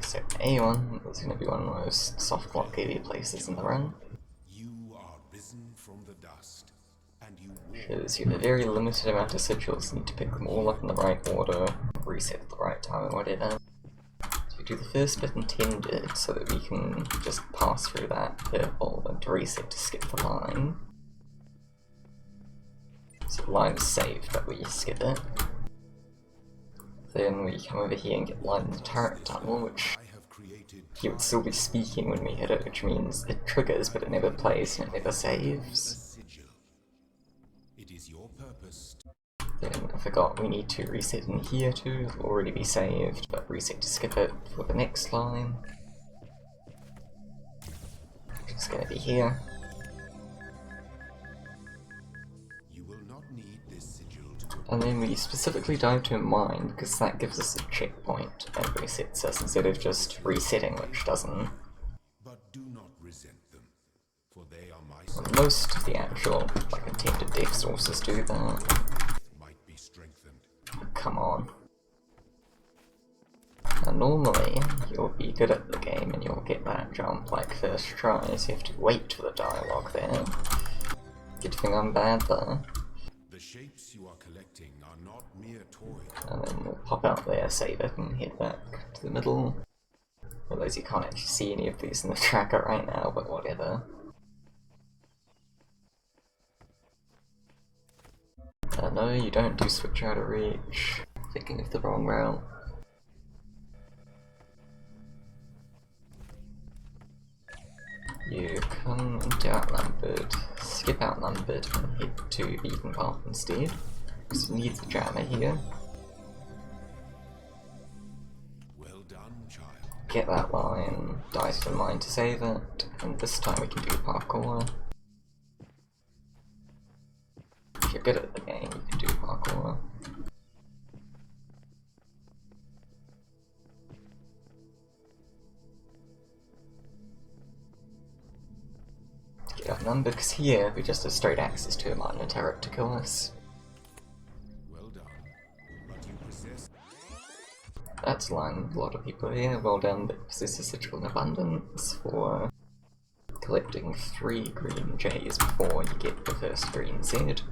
So A1 is going to be one of the most soft lock heavy places in the run. You are risen from the dust, and you Because you have a very limited amount of sigils, you need to pick them all up in the right order, reset at the right time, or whatever. So we do the first bit intended, so that we can just pass through that purple and to reset to skip the line. So the line is saved, but we skip it. Then we come over here and get line in the turret tunnel, which he would still be speaking when we hit it, which means it triggers, but it never plays and it never saves. It is your purpose. Then I forgot we need to reset in here too, it'll already be saved, but reset to skip it for the next line. Which is going to be here. You will not need this sigil to And then we specifically dive to a mine, because that gives us a checkpoint and resets us instead of just resetting, which doesn't. but do not resent them, for they are my Well, most of the actual, like, attempted death sources do that. might be strengthened. Come on. Now normally, you'll be good at the game and you'll get that jump like first try, so you have to wait for the dialogue there. Good thing I'm bad though. The shapes you are collecting are not mere toys. And then we'll pop out there, save it, and head back to the middle. Realize you can't actually see any of these in the tracker right now, but whatever. No, you don't do switch out of reach. Thinking of the wrong route. You come into outnumbered, skip outnumbered, and head to the even path instead. Because you need the jammer here. Well done, child. Get that line, die to the mine to save it, and this time we can do parkour. If you're good at the game, you can do parkour. Get outnumbered, because here we just have straight access to a mine and turret to kill us. Well done. But you possess That's a line with a lot of people here. Well done, but possess a sigil in abundance for collecting 3 green J's before you get the first green Z. What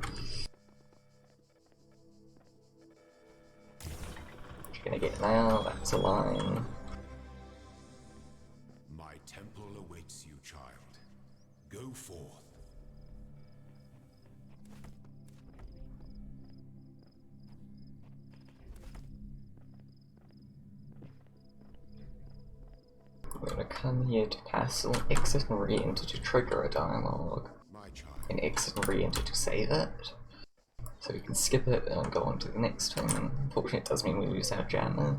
you're gonna get now, that's a line. my temple awaits you, child. Go forth. We're gonna come here to pass or exit and re-enter to trigger a dialogue, My child. and exit and re-enter to save it. So we can skip it and go on to the next one. Unfortunately it does mean we lose our jammer.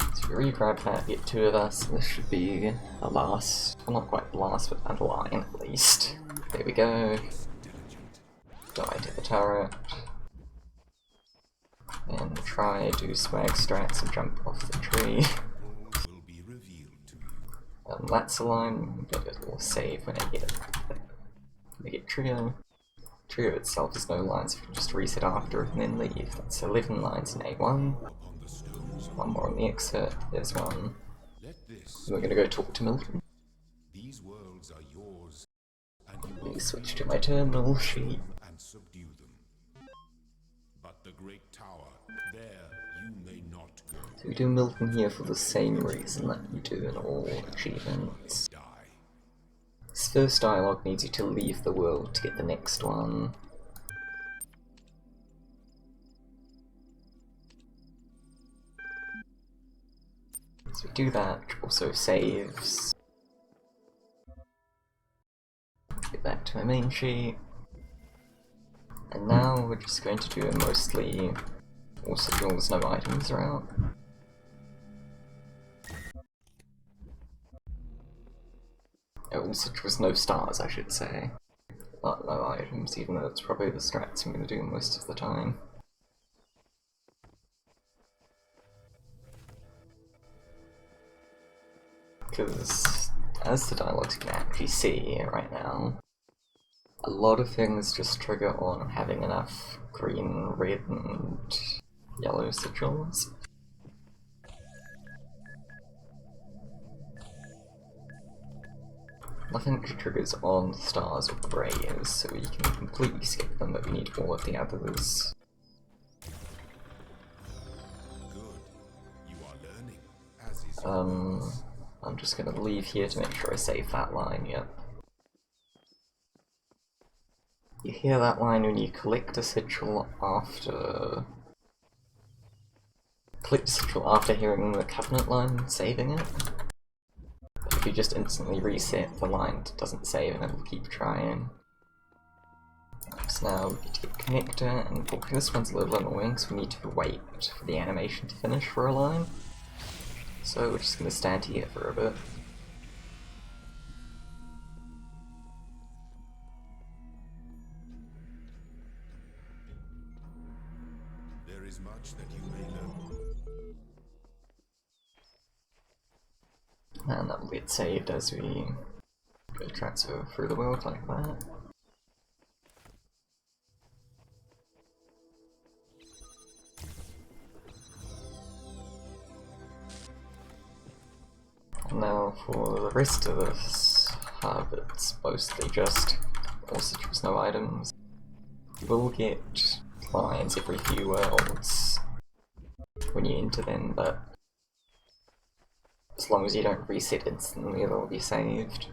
So we re-grab that, get 2 of us, this should be a last, well not quite the last, but a line at least. There we go. Die to the turret. And try do swag strats and jump off the tree. Will be revealed to you. That's a line, but it will save when I get it. We get trio. Trio itself is no lines, so we can just reset after it and then leave. That's 11 lines in A1. Upon the stones, 1 more on the exit, there's 1. let this. We're gonna go talk to Milton. These worlds are yours, and you will We switch to my terminal sheet. and subdue them. But the great tower, there you may not go. So we do Milton here for the same reason that you do in all achievements. Die. This first dialogue needs you to leave the world to get the next one. So we do that, which also saves. Get back to my main sheet. And now we're just going to do a mostly all sigils, no items route. All sigils, no stars, I should say. Not no items, even though it's probably the strats I'm going to do most of the time. Because, as the dialogues you can actually see right now, a lot of things just trigger on having enough green, red, and yellow sigils. Nothing triggers on stars or grays, so we can completely skip them, but we need all of the others. Good. You are learning, as is your I'm just gonna leave here to make sure I save that line, yep. You hear that line when you collect a sigil after... Collect a sigil after hearing the Covenant line, saving it. But if you just instantly reset, the line doesn't save and it'll keep trying. So now we need to get connector, and this one's a little annoying, so we need to wait for the animation to finish for a line. So we're just going to stand here for a bit. There is much that you may learn. And that will get saved as we go transfer through the world like that. And now for the rest of this hub, it's mostly just also choose no items. You will get lines every few worlds when you enter them, but as long as you don't reset instantly, they'll be saved.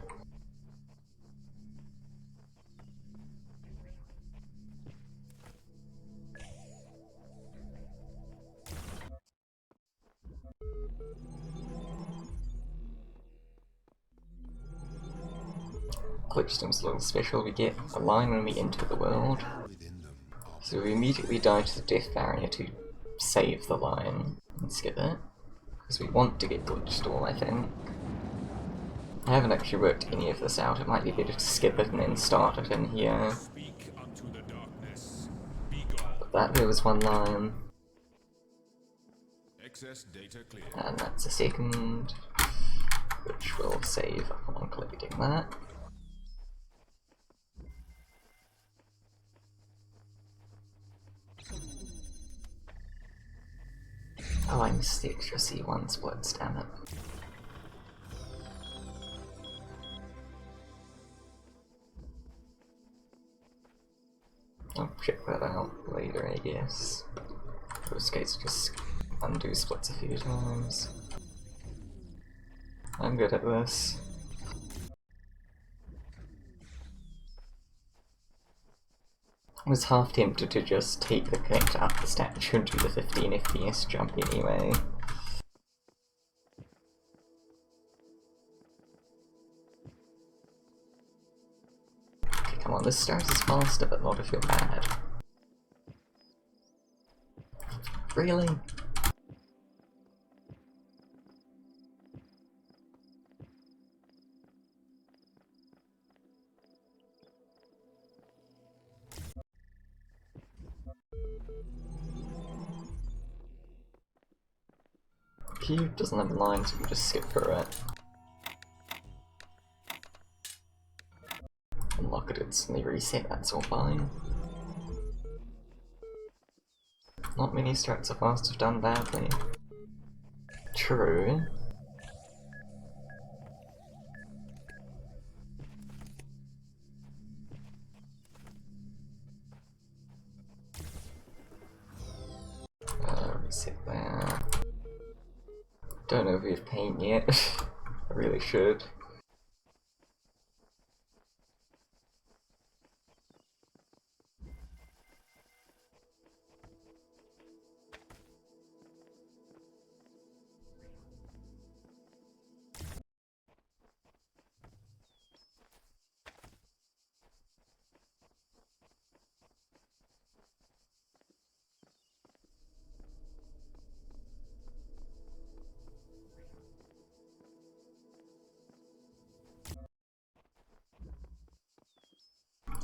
Glitchstom's a little special. We get a line when we enter the world, so we immediately die to the death barrier to save the line and skip it, because we want to get Glitchstorm, I think. I haven't actually worked any of this out. It might be better to skip it and then start it in here. But that there was one line. And that's a second, which will save upon collecting that. Oh, I missed the extra C1 splits, damn it. I'll check that out later, I guess. Those guys just undo splits a few times. I'm good at this. I was half tempted to just take the connector up the statue and do the 15 FPS jump anyway. Okay, come on, this stars is faster, but not if you're bad. Really? Cube doesn't have a line, so we can just skip through it. Unlock it instantly reset, that's all fine. Not many strats so fast have done badly. True. Reset there. Don't know if we have paint yet. I really should.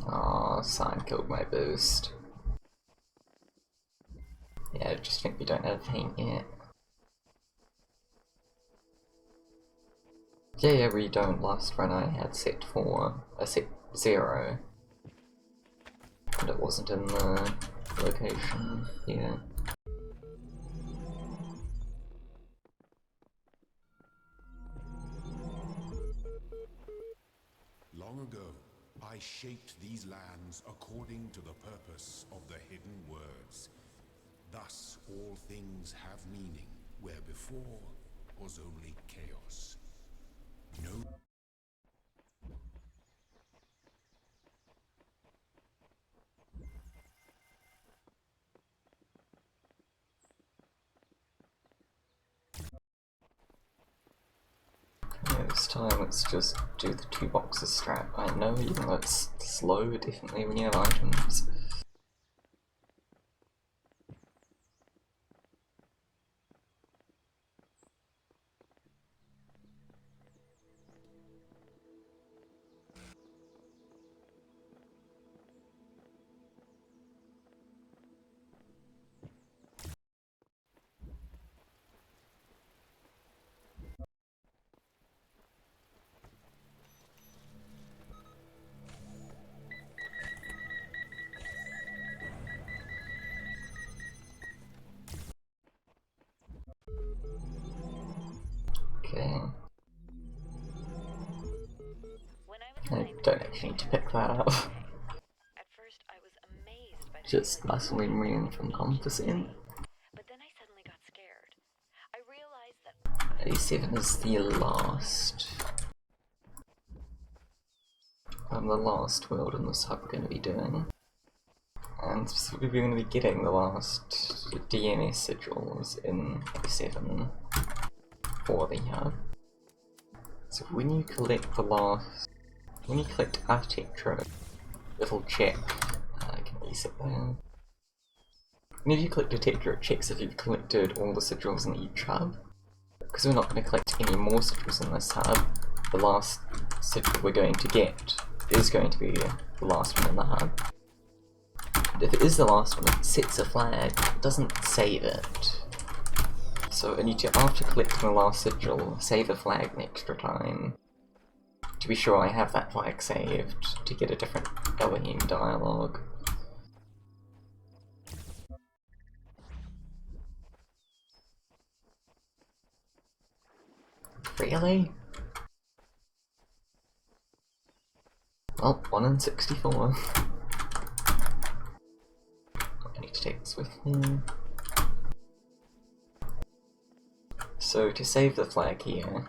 Aw, Sign killed my boost. Yeah, I just think we don't have paint yet. Yeah, we don't. Last run I had set 0. And it wasn't in the location, yeah. shaped these lands according to the purpose of the hidden words. Thus all things have meaning, where before was only chaos. No. Okay, this time let's just do the 2 boxes strat. I know, even though it's slow, definitely when you have items. Okay. I don't actually need to pick that up. At first, I was amazed by the Just muscle immune from composite. but then I suddenly got scared. I realized that A7 is the last world in this hub we're going to be doing. And specifically we're going to be getting the last DMS sigils in A7 for the hub. So when you collect architecture, it'll check, I can reset that. Whenever you collect architecture, it checks if you've collected all the sigils in each hub. Because we're not going to collect any more sigils in this hub, the last sigil we're going to get is going to be the last one in the hub. And if it is the last one, it sets a flag, it doesn't save it. So I need to, after collecting the last sigil, save a flag an extra time to be sure I have that flag saved to get a different Elohim dialogue. Really? Well, 1 in 64. I need to take this with me. So to save the flag here,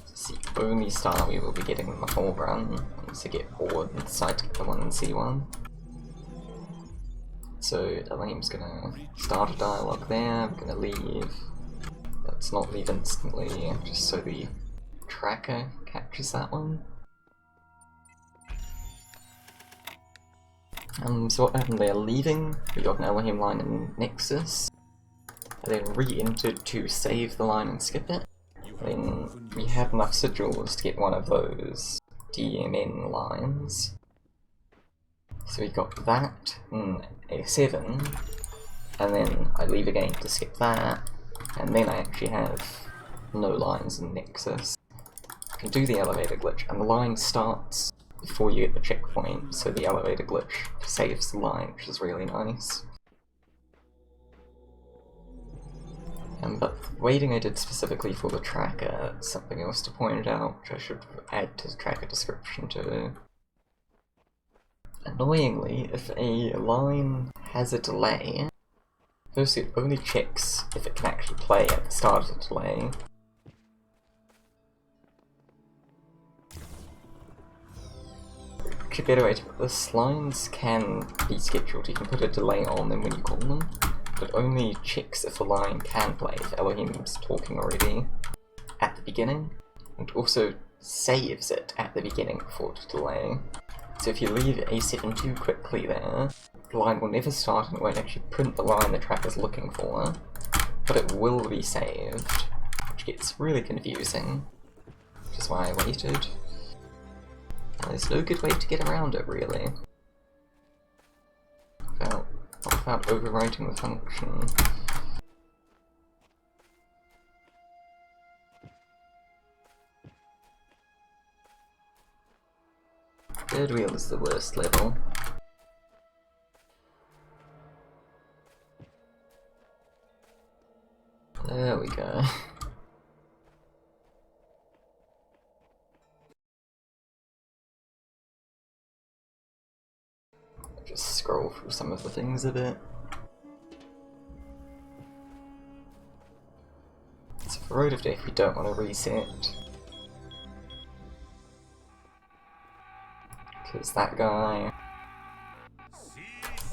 it's the only star we will be getting in the whole run, once I get bored and decide to get the 1 in C1. So Elohim's gonna start a dialogue there, I'm gonna leave. Let's not leave instantly, just so the tracker captures that one. So what happened there, leaving, we got an Elohim line in Nexus, and then re-entered to save the line and skip it. Then we had enough sigils to get one of those DMN lines. So we got that in A7, and then I leave again to skip that, and then I actually have no lines in Nexus. I can do the elevator glitch, and the line starts before you get the checkpoint, so the elevator glitch saves the line, which is really nice. But the waiting I did specifically for the tracker, something else to point out, which I should add to the tracker description too. Annoyingly, if a line has a delay, first it only checks if it can actually play at the start of the delay. Actually, a better way to put this, lines can be scheduled, you can put a delay on them when you call them, but it only checks if a line can play, if Elohim's talking already at the beginning, and also saves it at the beginning before the delay. So if you leave A7 too quickly there, the line will never start and it won't actually print the line the tracker's looking for, but it will be saved, which gets really confusing, which is why I waited. And there's no good way to get around it, really, without overwriting the function. Third wheel is the worst level. There we go. through some of the things a bit. So for Road of Death we don't want to reset, because that guy,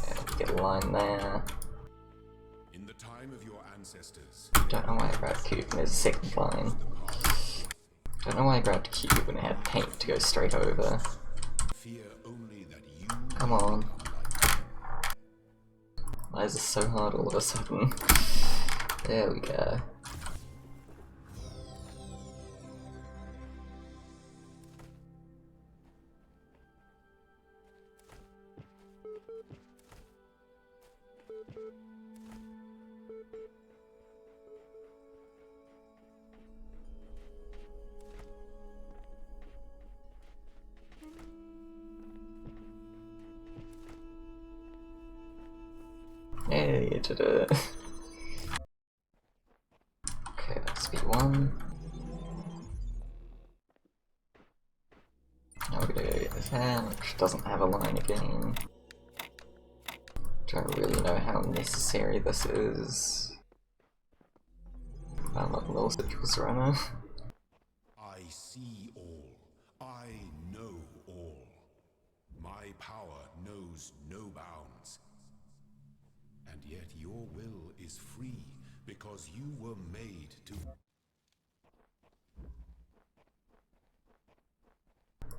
yeah, we get a line there. In the time of your ancestors, Don't know why I grabbed Cube and there's a second line. Don't know why I grabbed Cube when it had paint to go straight over. fear only that you Come on. Why is this so hard all of a sudden? There we go. Hey, you did it. Okay, that's V1. Now we're gonna go get the fan, which doesn't have a line again. Don't really know how necessary this is. I'm not an all citrus runner. I see all. I know all. My power knows no bounds. And yet your will is free because you were made to.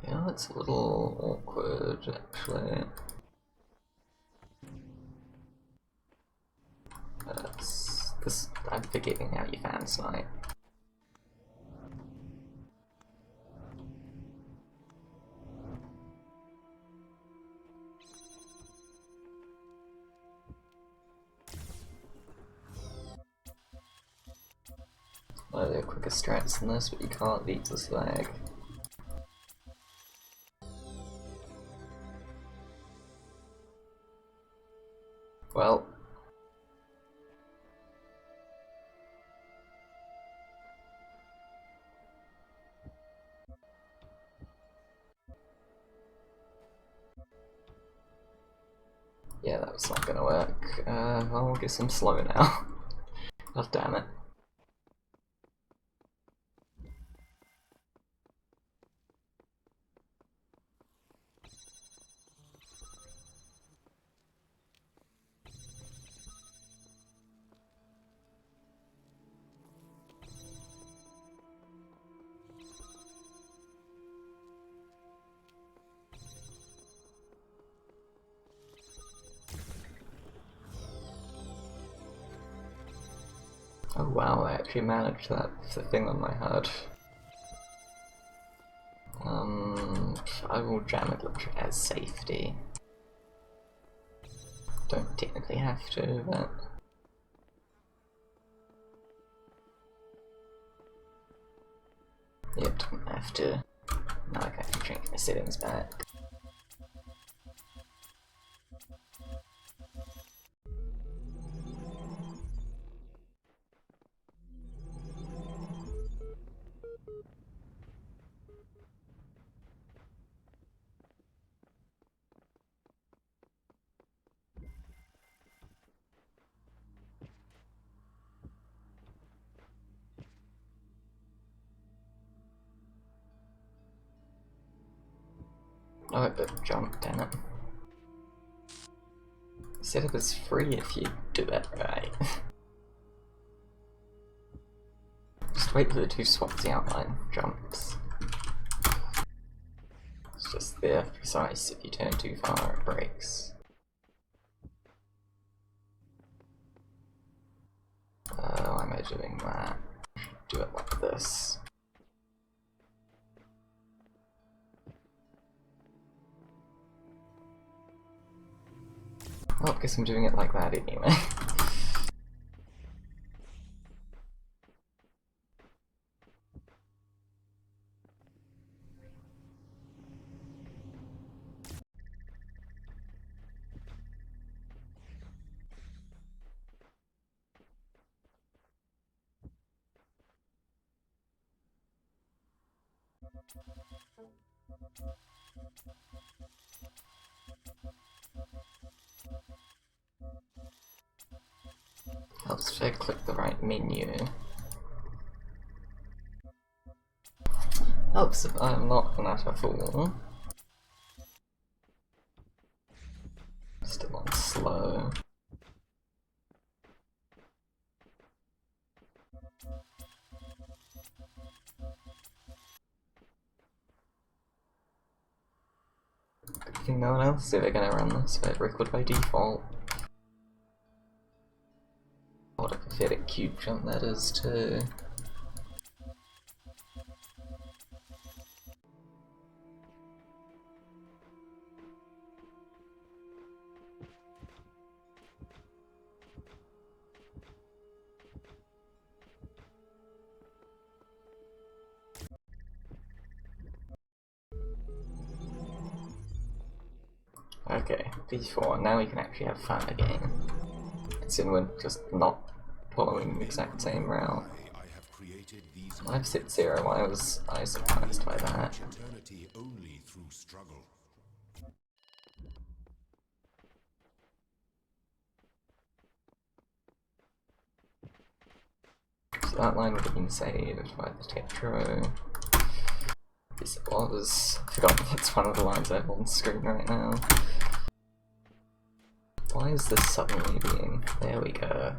Yeah, it's a little awkward actually. I'm forgetting how you fan snipe. Well, there are quicker strats than this, but you can't beat the slag. Well. Yeah, that was not gonna work. Well, I guess I'm slow now. God damn it. Oh wow, I actually managed that the thing on my HUD. I will jam it as safety. Don't technically have to, but... Yep, don't have to. Now I can change my settings back. Oh, but jump, damn it. Setup is free if you do it right. Just wait for the two swaps the outline jumps. It's just there precise, if you turn too far it breaks. Why am I doing that? Do it like this. Well, I guess I'm doing it like that anyway. Helps if I click the right menu. Helps if I'm not an utter fool. Still on slow. Good thing no one else is ever gonna run this, but record by default. What a pathetic cube jump that is too. Okay, B4, now we can actually have fun again. It's in we're just not following the exact same route. I've set 0, why was I surprised by that? So that line would have been saved by the Tetro. Yes, it was. I forgot that's one of the lines I have on screen right now. Why is this suddenly being... There we go.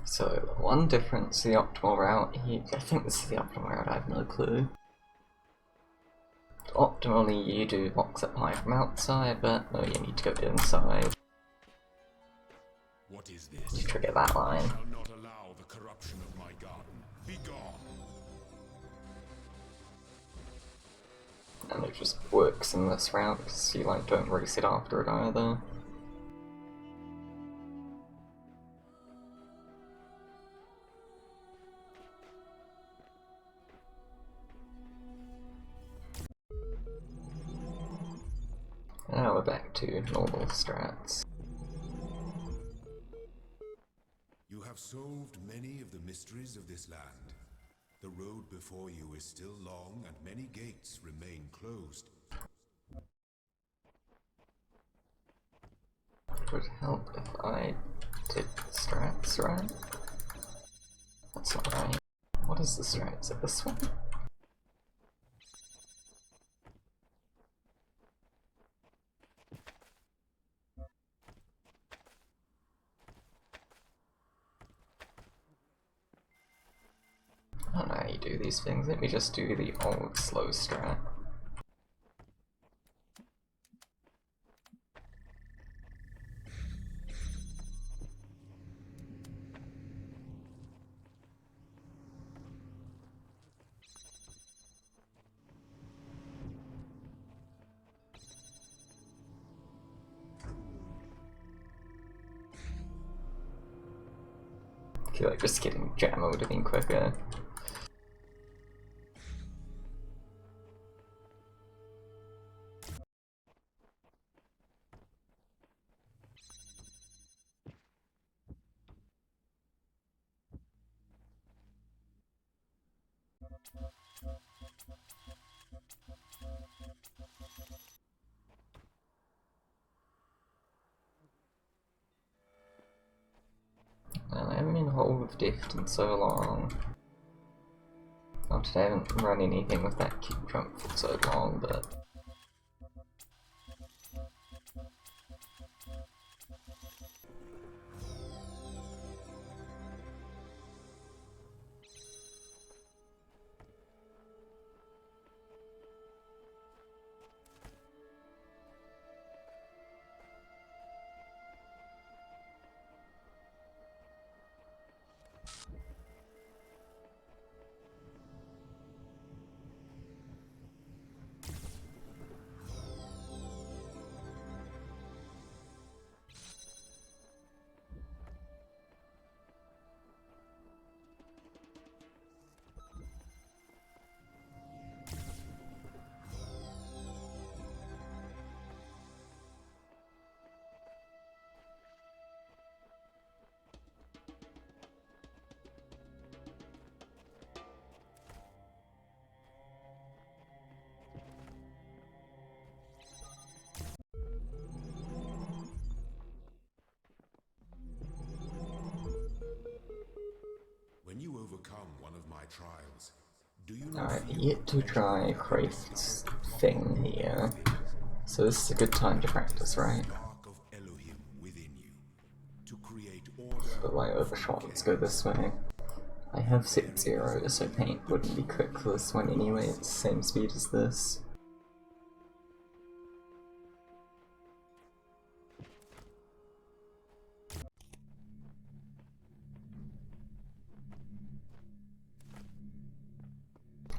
So, one difference, the optimal route, I think this is the optimal route, I have no clue. Optimally you do box up high from outside, but no, you need to go inside. What is this? To trigger that line. I shall not allow the corruption of my garden. Be gone. And it just works in this route, because you like don't reset after it either. Now we're back to normal strats. You have solved many of the mysteries of this land. The road before you is still long and many gates remain closed. It would help if I did strats right. That's not right. What is the strat? Is it this one? I don't know how you do these things, let me just do the old slow strat. I feel like just getting jammer would have been quicker. I haven't been hold of Deft in so long. Granted, I haven't run anything with that kick jump for so long, but... overcome one of my trials, do you Now, not I've feel yet to the try Kraith's thing here, so this is a good time to practice, right? spark of Elohim within you to create order? But I overshot, let's go this way. I have set 0, so paint wouldn't be quick for this one anyway, it's the same speed as this.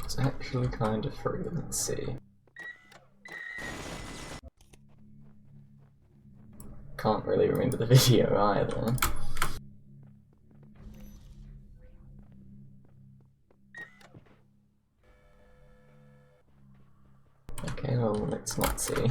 It's actually kind of free, let's see. Can't really remember the video either. Okay, well, let's not see.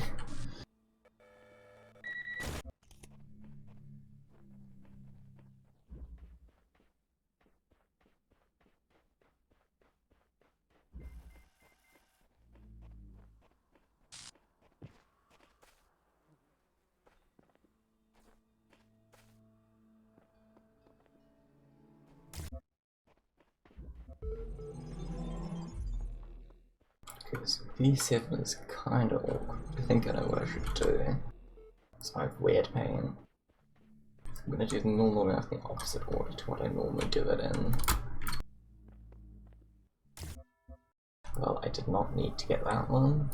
Okay, so V7 is kinda awkward. I think I know what I should do. So I have weird pain. I'm gonna do the normal route in the opposite order to what I normally do it in. Well, I did not need to get that one.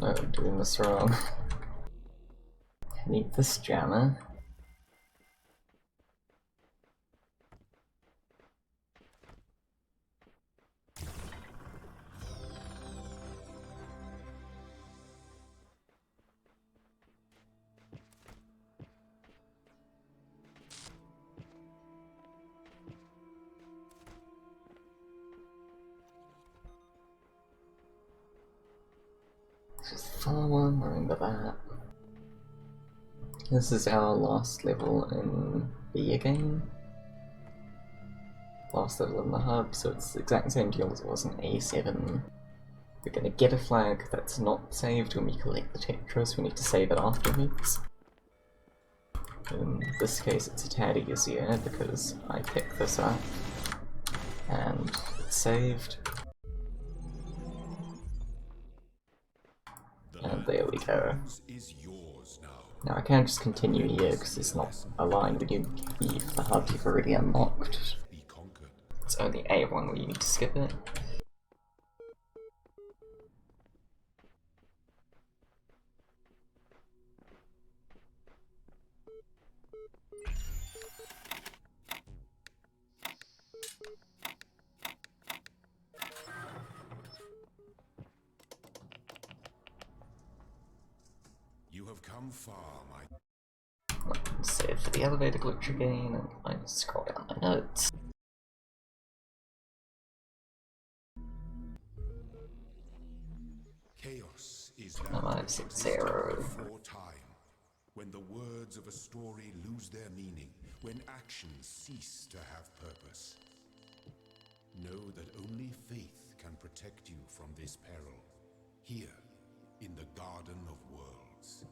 No, I'm doing this wrong. I need this jammer. Just follow one, remember that. This is our last level in B again. Last level in the hub, so it's the exact same deal as it was in A7. We're gonna get a flag that's not saved when we collect the Tetris, we need to save it afterwards. In this case it's a tad easier because I pick this up and it's saved. And there we go. Now I can't just continue here because it's not a line when you leave the hub you've already unlocked. It's only A1 where you need to skip it. You have come far, my. Save for the elevator glitch again, and I scroll down my notes. Chaos is I've set 0. before time, when the words of a story lose their meaning, when actions cease to have purpose. Know that only faith can protect you from this peril, here in the Garden of Worlds.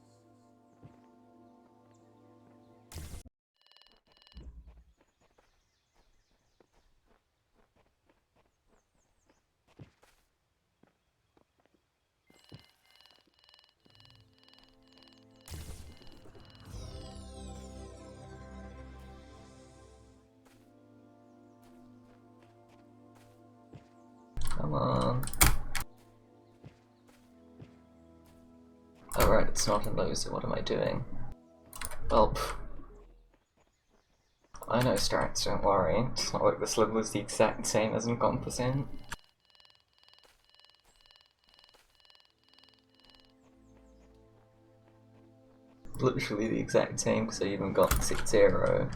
Come on. Oh right, it's not in loser, what am I doing? Well, I know strats, don't worry. It's not like this level is the exact same as in Comp%. literally the exact same because I even got 6-0.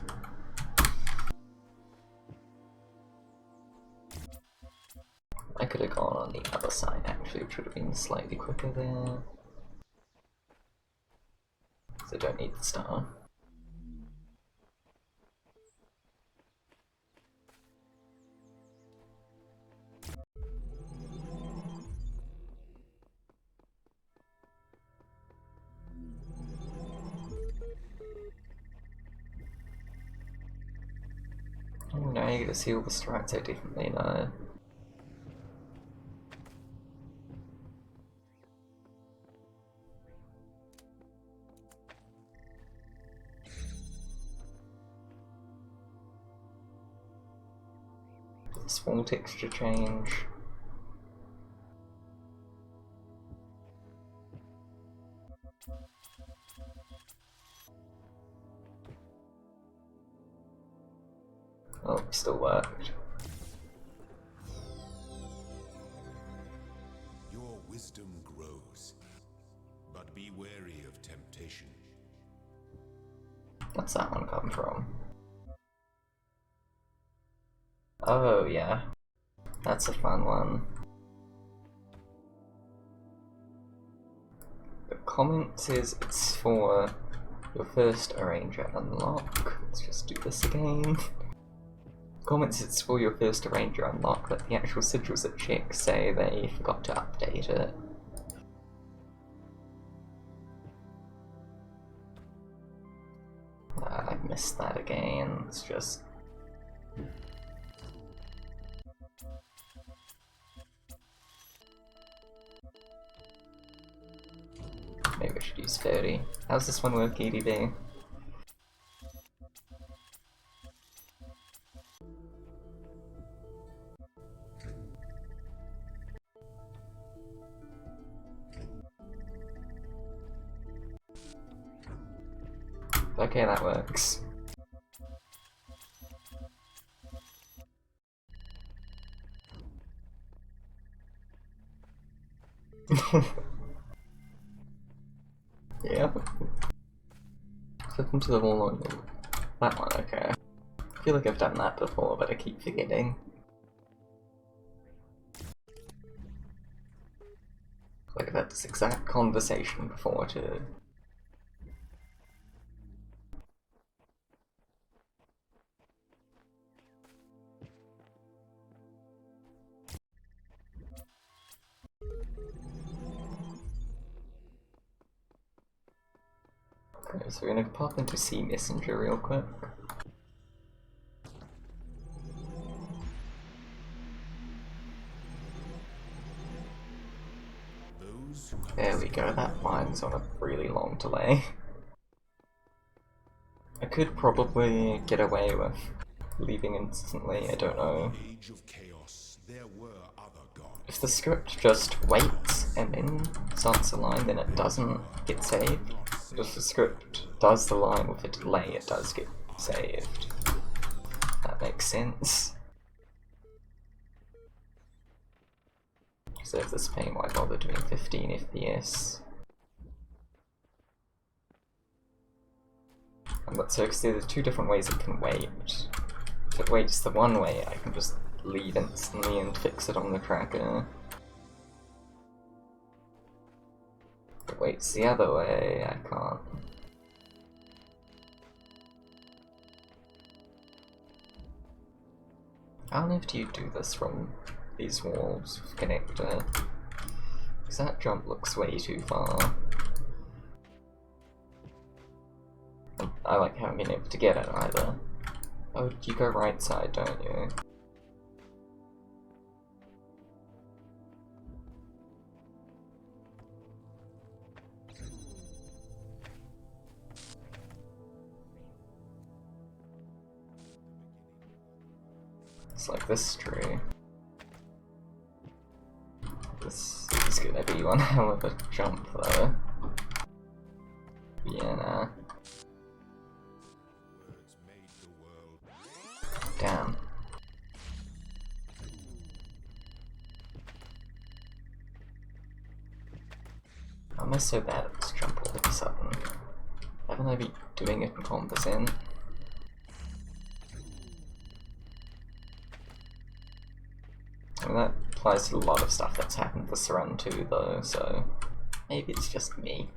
I could have gone on the other side actually, which would have been slightly quicker there. So I don't need the star. Oh no, you get to see all the strats I definitely know. Small texture change. Oh, still worked. Your wisdom grows, but be wary of temptation. What's that one come from? Oh yeah, that's a fun one. The comment says it's for your first arranger unlock. Let's just do this again. Comments it's for your first arranger unlock, but the actual sigils that check say they forgot to update it. I missed that again. It's just... maybe I should use 30. How's this one work, EDB? Okay, that works. Yeah. Flip into the wall on that one, okay. I feel like I've done that before, but I keep forgetting. Like I've had this exact conversation before too. Okay, so we're gonna pop into C Messenger real quick. There we go, that line's on a really long delay. I could probably get away with leaving instantly, I don't know. If the script just waits and then starts the line, then it doesn't get saved. But if the script does the line with a delay, it does get saved. That makes sense. Save this pain, why bother doing 15 FPS? But so, because there are two different ways it can wait. If it waits the one way, I can just leave instantly and fix it on the tracker. If it waits the other way, I can't. How on earth do you do this from these walls with connector? Because that jump looks way too far. I like haven't been able to get it either. Oh, you go right side, don't you? It's like this tree. This is gonna be one hell of a jump though. Yeah, nah. Damn. How am I so bad at this jump all of a sudden? Shouldn't I be doing it in composite? I mean, that applies to a lot of stuff that's happened this run too, though, so maybe it's just me.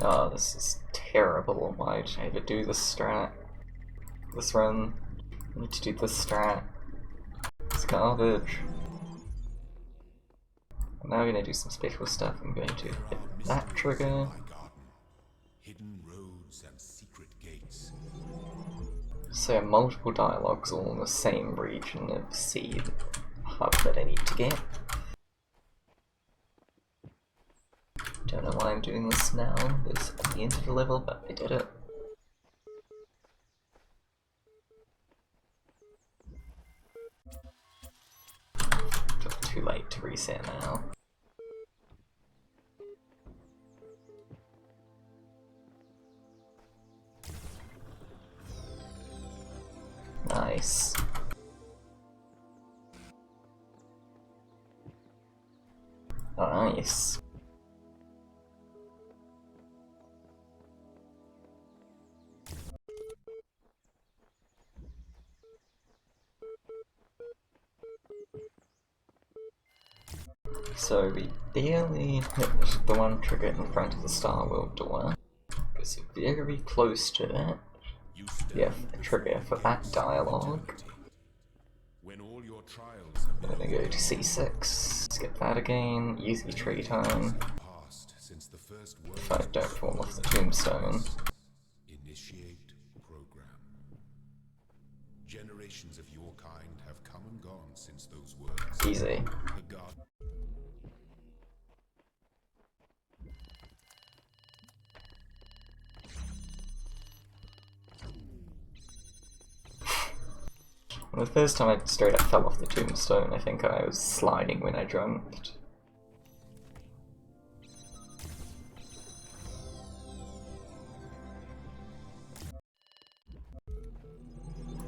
Oh, this is terrible. Why did I ever do this strat? This run. I need to do this strat. It's garbage. I'm now going to do some special stuff. I'm going to hit that trigger. Hidden roads and secret gates. So multiple dialogues all in the same region of seed hub that I need to get. Don't know why I'm doing this now, this at the end of the level, but I did it. Just too late to reset now. Nice. Oh, nice. So we barely hit the one trigger in front of the Star World door. It's very close to it. We have a trigger for that dialogue. I'm gonna go to C6, skip that again, easy tree time. If I don't fall off the tombstone. Initiate program. Generations of your kind have come and gone since those words. Easy. The first time I straight up fell off the tombstone, I think I was sliding when I jumped.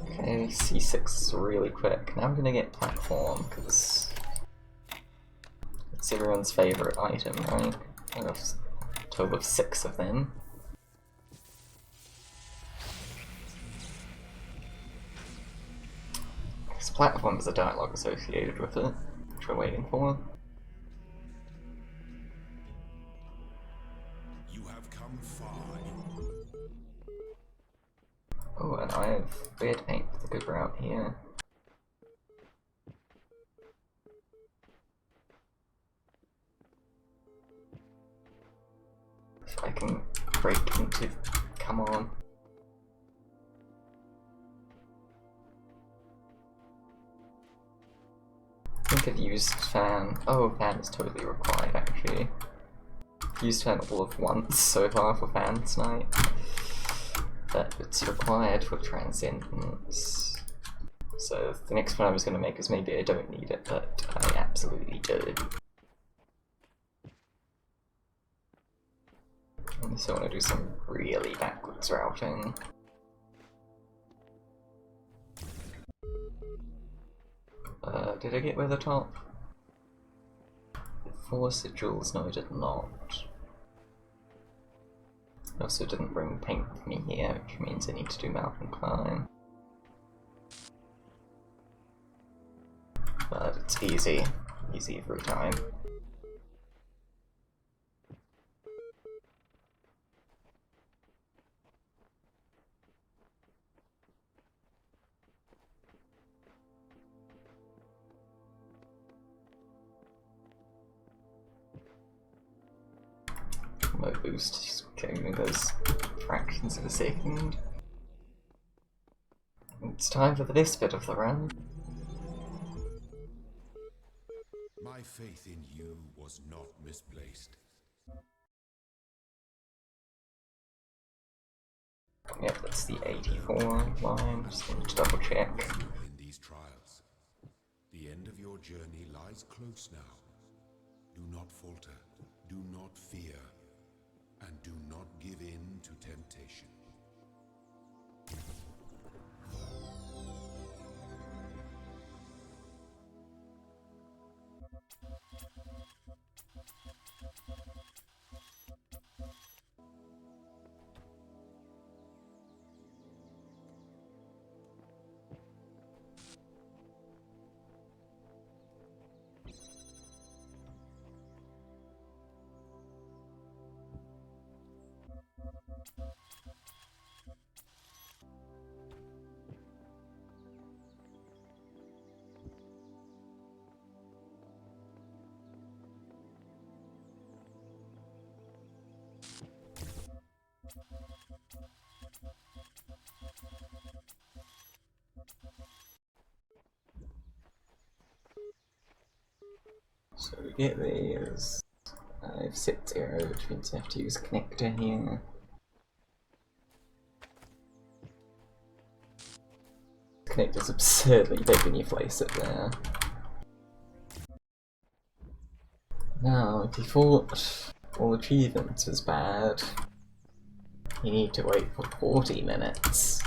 Okay, C6 is really quick. Now I'm gonna get platform, because it's everyone's favourite item, right? I have a total of 6 of them. This platform has a dialogue associated with it, which we're waiting for. You have come far. Oh, and I have red paint for the good route here. If I can break into... come on. I think I've used fan. Oh, fan is totally required actually. I've used fan all of once so far for fan tonight. But it's required for transcendence. So the next one I was going to make is maybe I don't need it, but I absolutely did. And so I want to do some really backwards routing. Did I get by the top? 4 sigils? No, I did not. I also didn't bring paint with me here, which means I need to do mountain climb. But it's easy. Easy every time. My boost is getting me those fractions of a second. It's time for the best bit of the run. My faith in you was not misplaced. Yep, that's the 84 line. Just wanted to double check. In these trials, the end of your journey lies close now. Do not falter, do not fear, and do not give in to temptation. So we get these. I've set 0, which means I have to use connector here. Connector's absurdly big when you place it there. Now, if you thought all achievements was bad, you need to wait for 40 minutes.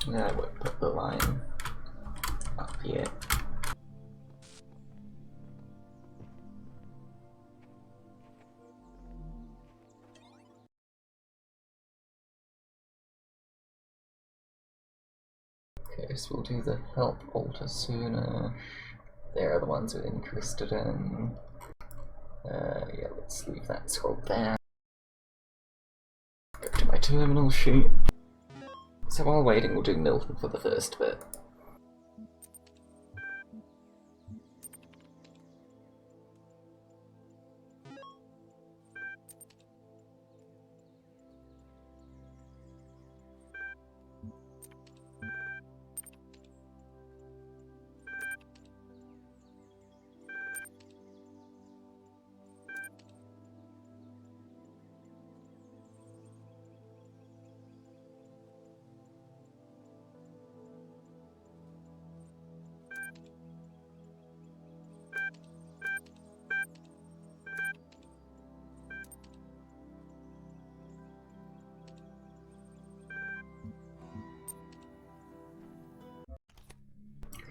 I won't put the line up here. Okay, so we'll do the help altar sooner. They're the ones we're interested in. Yeah, let's leave that scroll there. Go to my terminal sheet. So while waiting, we'll do Milton for the first bit.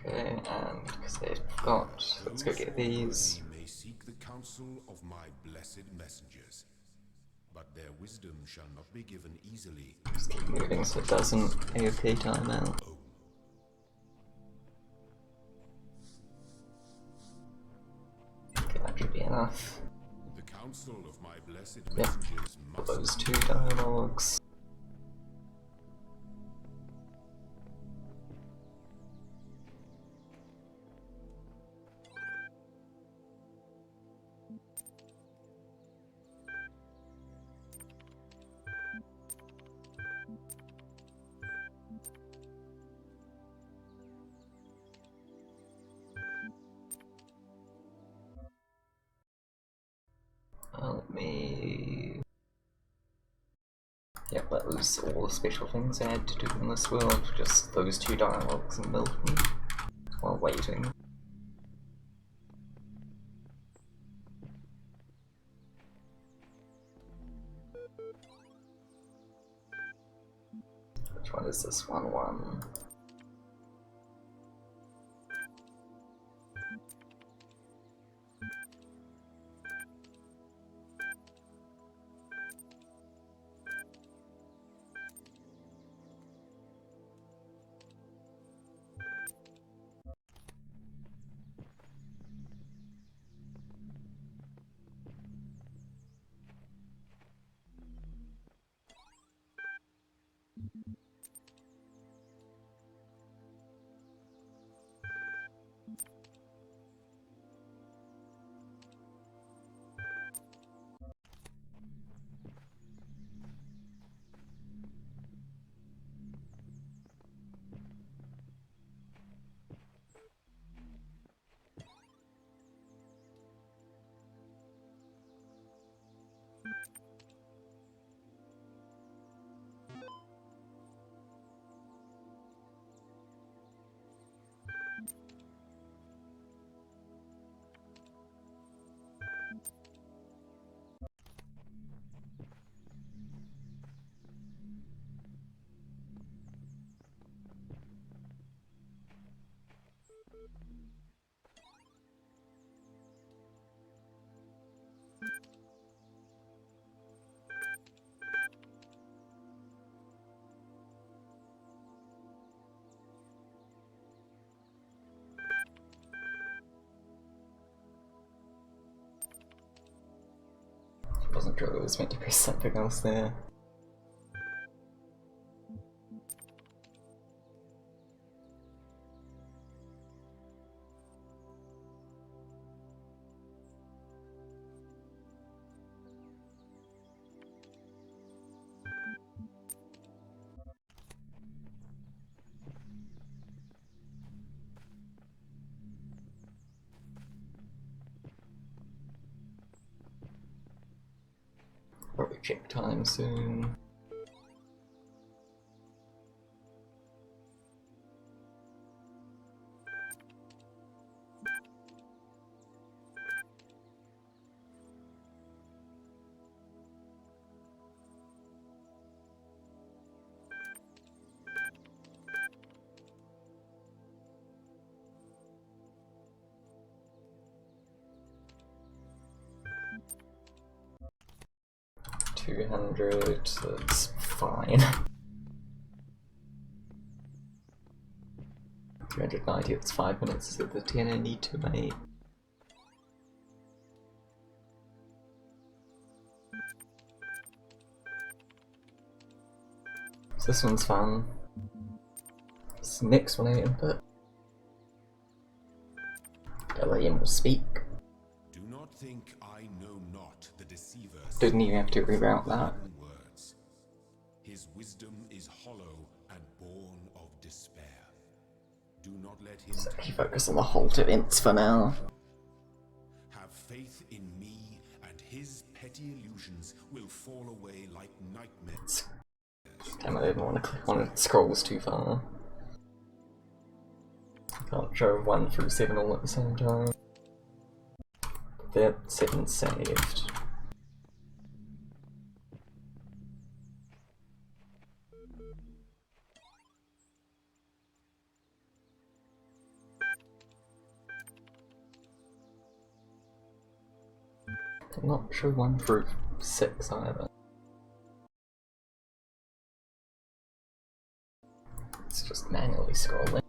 Okay, and because they've got, let's go get these. May seek the counsel of my blessed messengers, but their wisdom shall not be given easily. Just keep moving so it doesn't AOP time out. Okay, that should be enough. The counsel of my blessed Yep, messengers for must those 2 dialogues. Let me... Yep, that was all the special things I had to do in this world, just those 2 dialogues in Milton, while waiting. Which one is this 1-1? Wasn't sure it was meant to be something else there. probably check time soon. $200, that's fine. 390, it's 5 minutes of the 10 I need to make. So this one's fun. This next one I input. Elohim will speak. Do not think I know not the deceiver. Didn't even have to reroute that. Words. His wisdom is hollow and born of despair. Do not let him So you focus on the halt events for now. have faith in me, and his petty illusions will fall away like nightmares. Damn, I didn't want to click on it, it scrolls too far. Can't show 1 through 7 all at the same time. That 7 saved. I'm not sure 1 through 6 either. It's just manually scrolling.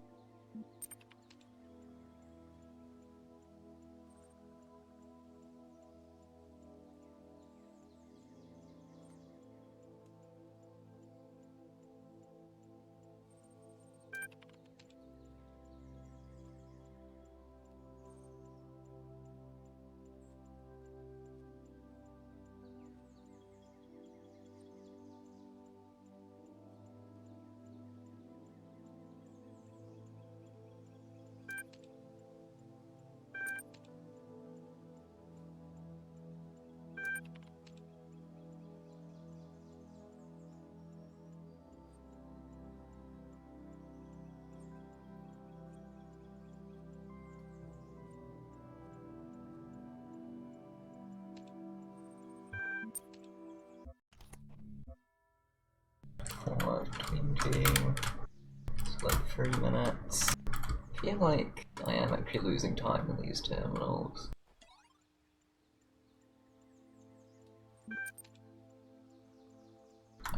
It's like 3 minutes. I feel like I am actually losing time in these terminals.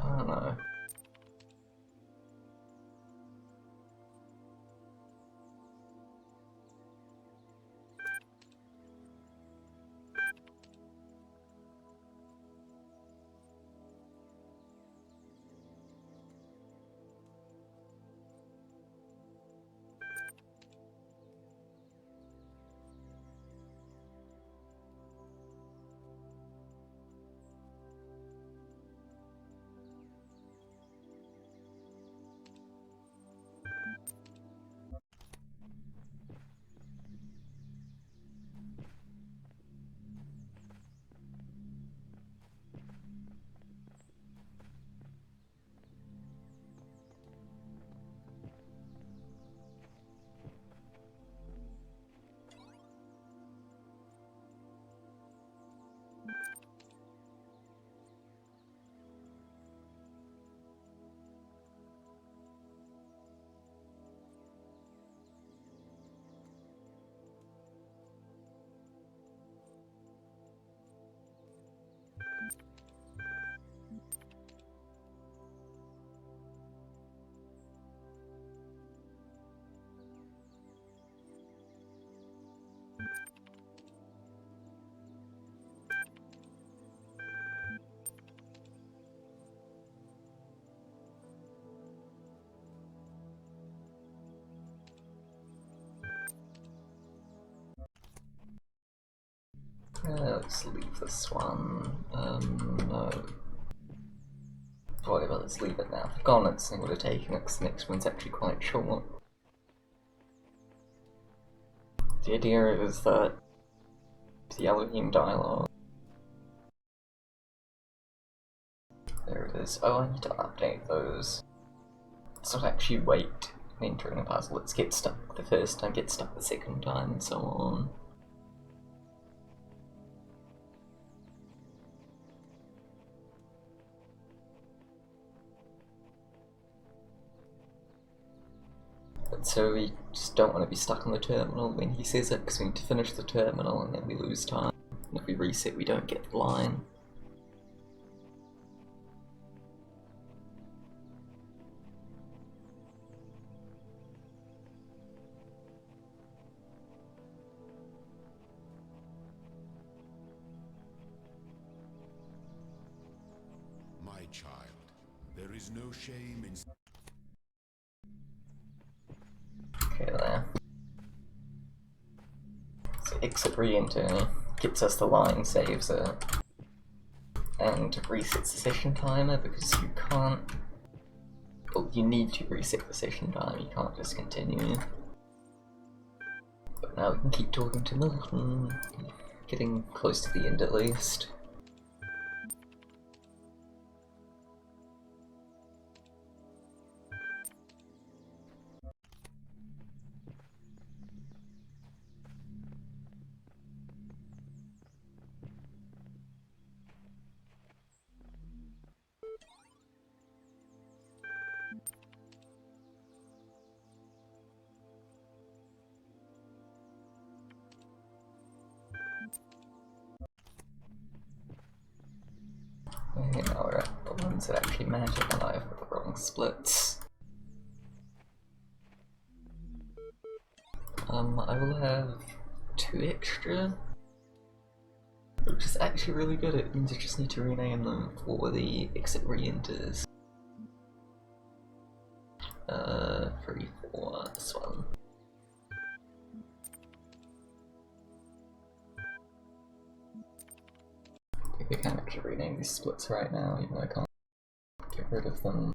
I don't know. Let's leave this one. No. Whatever, let's leave it now. I've gone, it's I would have taken it because the next one's actually quite short. The idea is that the Elohim Dialogs is, oh, I need to update those. It's not actually wait entering a puzzle, it's get stuck the first time, get stuck the second time, and so on. But so we just don't want to be stuck on the terminal when he says it, because we need to finish the terminal and then we lose time. And if we reset, we don't get the line. My child, there is no shame in... Okay, there. So exit re-enter gets us the line, saves it, and resets the session timer because you can't... Well, you need to reset the session time, you can't just continue. But now we can keep talking to Milton, getting close to the end at least. Okay, now we're at the ones that actually matter, and I've got the wrong splits. I will have 2 extra, which is actually really good. It means I just need to rename them for the exit re-enters. 3 for this one. I can actually rename these splits right now, even though I can't get rid of them.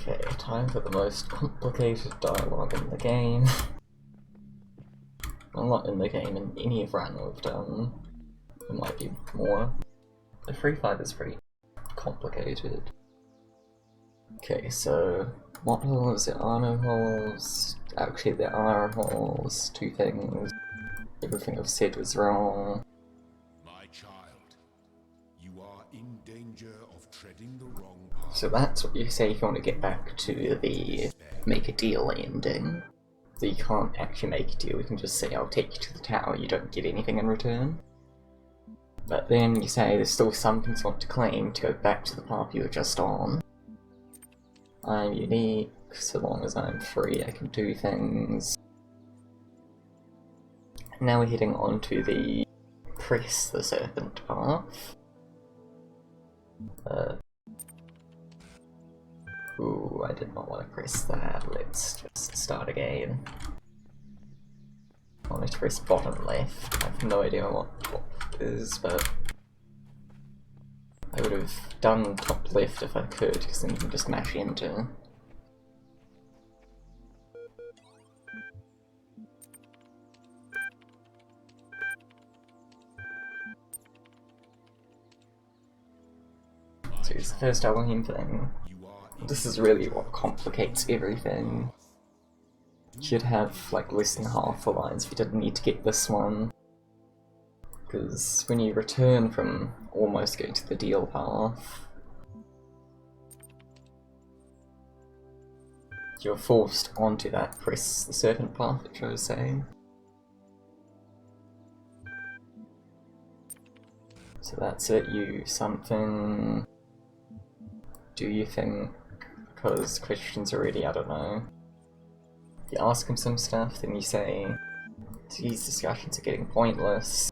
Okay, time for the most complicated dialogue in the game. Well, not in the game, in any run we've done. There might be more. The free fight is pretty complicated. Okay, so what holes? There are no holes. Actually, there are holes. 2 things. Everything I've said was wrong. My child, you are in danger of treading the wrong path. So that's what you say if you want to get back to the make a deal ending. So you can't actually make a deal, you can just say I'll take you to the tower, you don't get anything in return. But then you say there's still some things you want to claim to go back to the path you were just on. I'm unique, so long as I'm free I can do things. Now we're heading on to the press the serpent path. Ooh, I did not want to press that. Let's just start again. I want to press bottom left. I have no idea what it is, but I would have done top left if I could, because then you can just mash enter. So it's the first Elohim thing. This is really what complicates everything. You'd have like less than half the lines if you didn't need to get this one. Because when you return from almost going to the deal path, you're forced onto that press the serpent path, which I was saying. So that's it, you something. Do you think? Because questions already, I don't know. You ask him some stuff, then you say These discussions are getting pointless.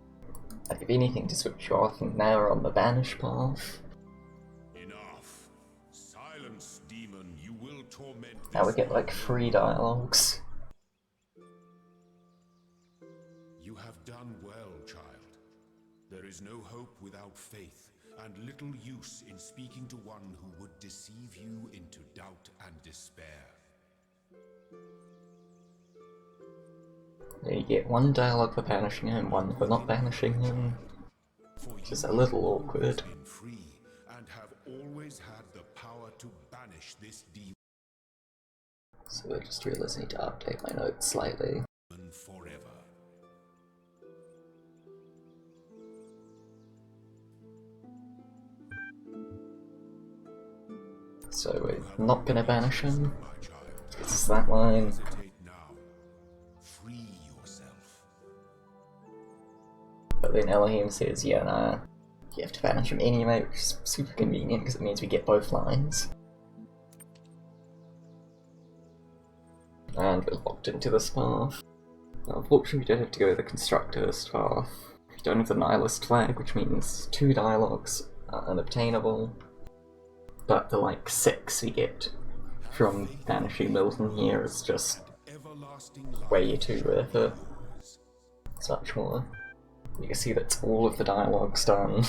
Like, if anything to switch you off, and now we're on the banish path. Enough. Silence, demon. You will torment Now we this get like one 3 no dialogues. You have done well, child. There is no hope without faith, and little use in speaking to one who would deceive you into doubt and despair. You get 1 dialogue for banishing him, 1 for not banishing him. Which is a little awkward. Been free and have always had the power to banish this demon So I just realised I need to update my notes slightly. forever. So we're not gonna banish him. My child, It's that line. hesitate now. Free yourself. But then Elohim says, yeah, nah, you have to banish him anyway, which is super convenient because it means we get both lines. And we're locked into this path. Now, unfortunately, we don't have to go the Constructorist path. We don't have the Nihilist flag, which means 2 dialogues are unobtainable. But the like 6 we get from banishing Milton here is just Everlasting life. way too worth it. It's much more. You can see that's all of the dialogues done.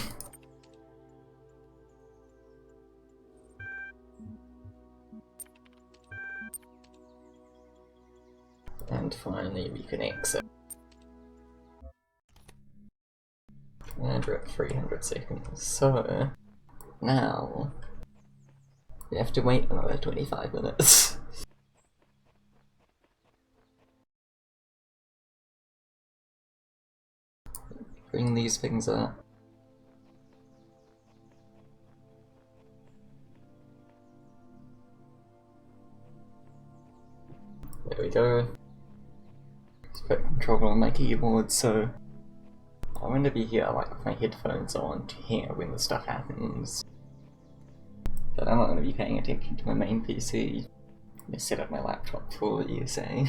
And finally we can exit. And we're at 300 seconds. So now we have to wait another 25 minutes. Bring these things up. There we go. Just put control on my keyboard, so I'm going to be here like with my headphones on to hear when the stuff happens. But I'm not going to be paying attention to my main PC. I'm going to set up my laptop for ESA.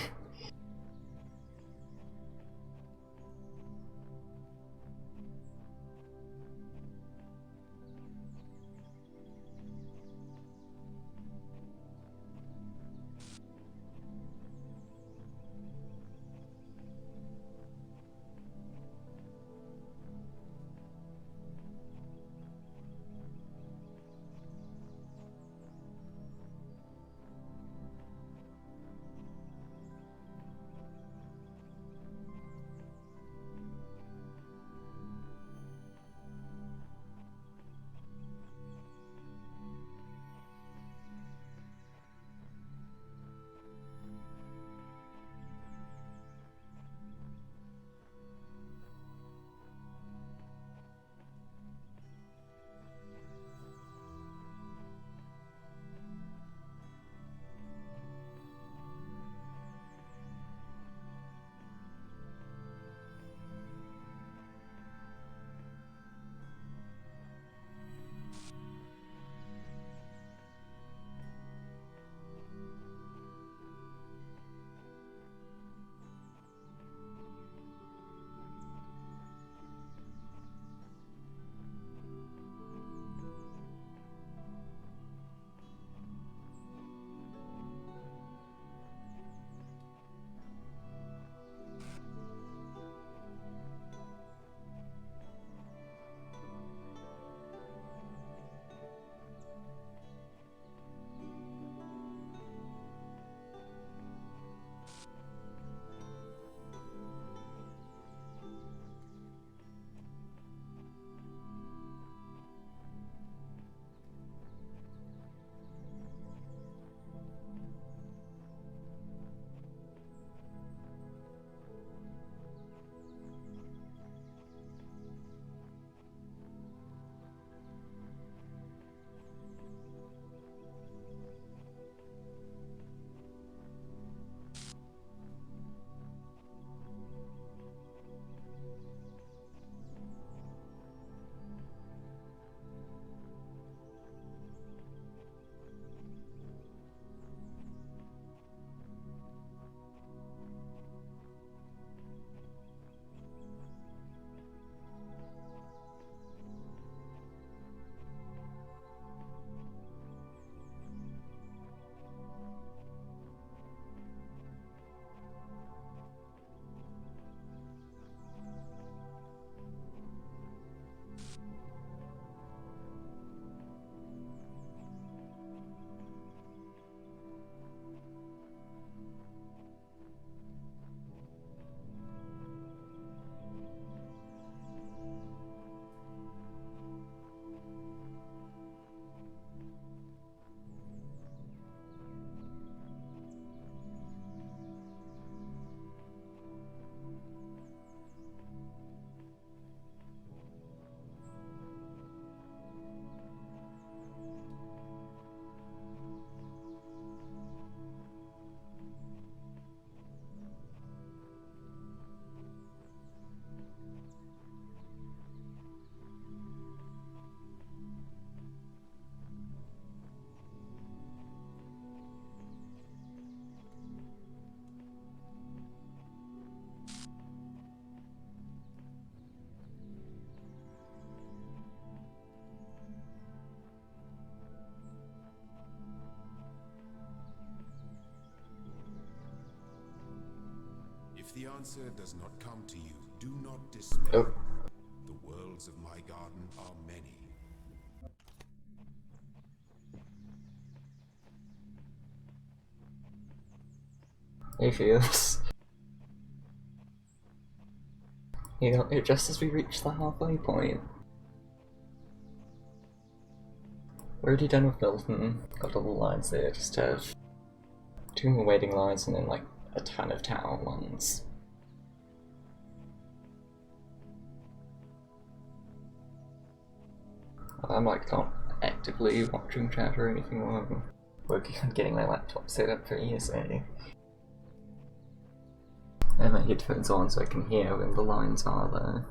If the answer does not come to you, do not despair. Oh. The worlds of my garden are many. Hey, Felix. You got here just as we reached the halfway point. We're already done with Milton. Got all the lines there, just have 2 more waiting lines and then like a ton of tower ones. I'm like not actively watching chat or anything while I'm working on getting my laptop set up for ESA. I have my headphones on so I can hear when the lines are there.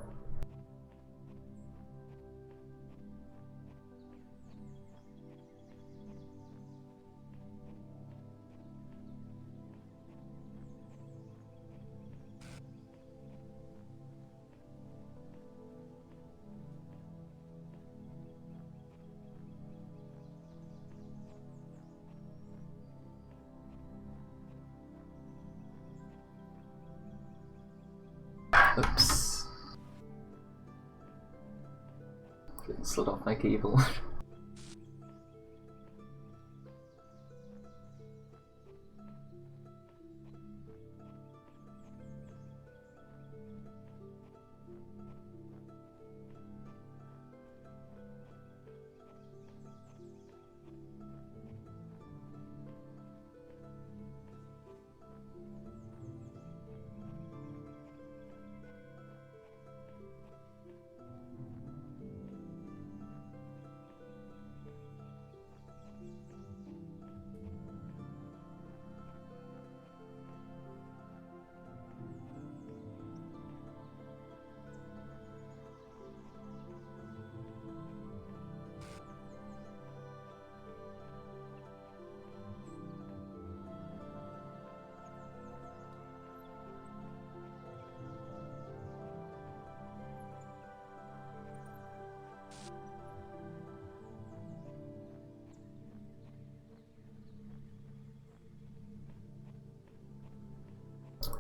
Oops. Slid off my keyboard.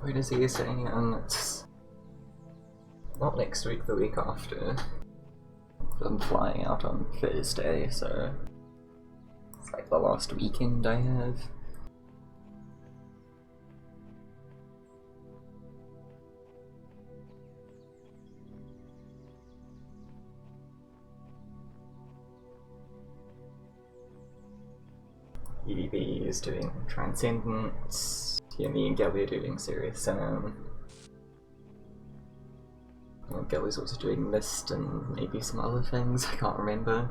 Wait, is he saying it's not next week, the week after. I'm flying out on Thursday, so it's like the last weekend I have. EDB is doing Transcendence. Yeah, me and Gabby are doing Serious Sam. And Gabby's also doing Mist and maybe some other things, I can't remember.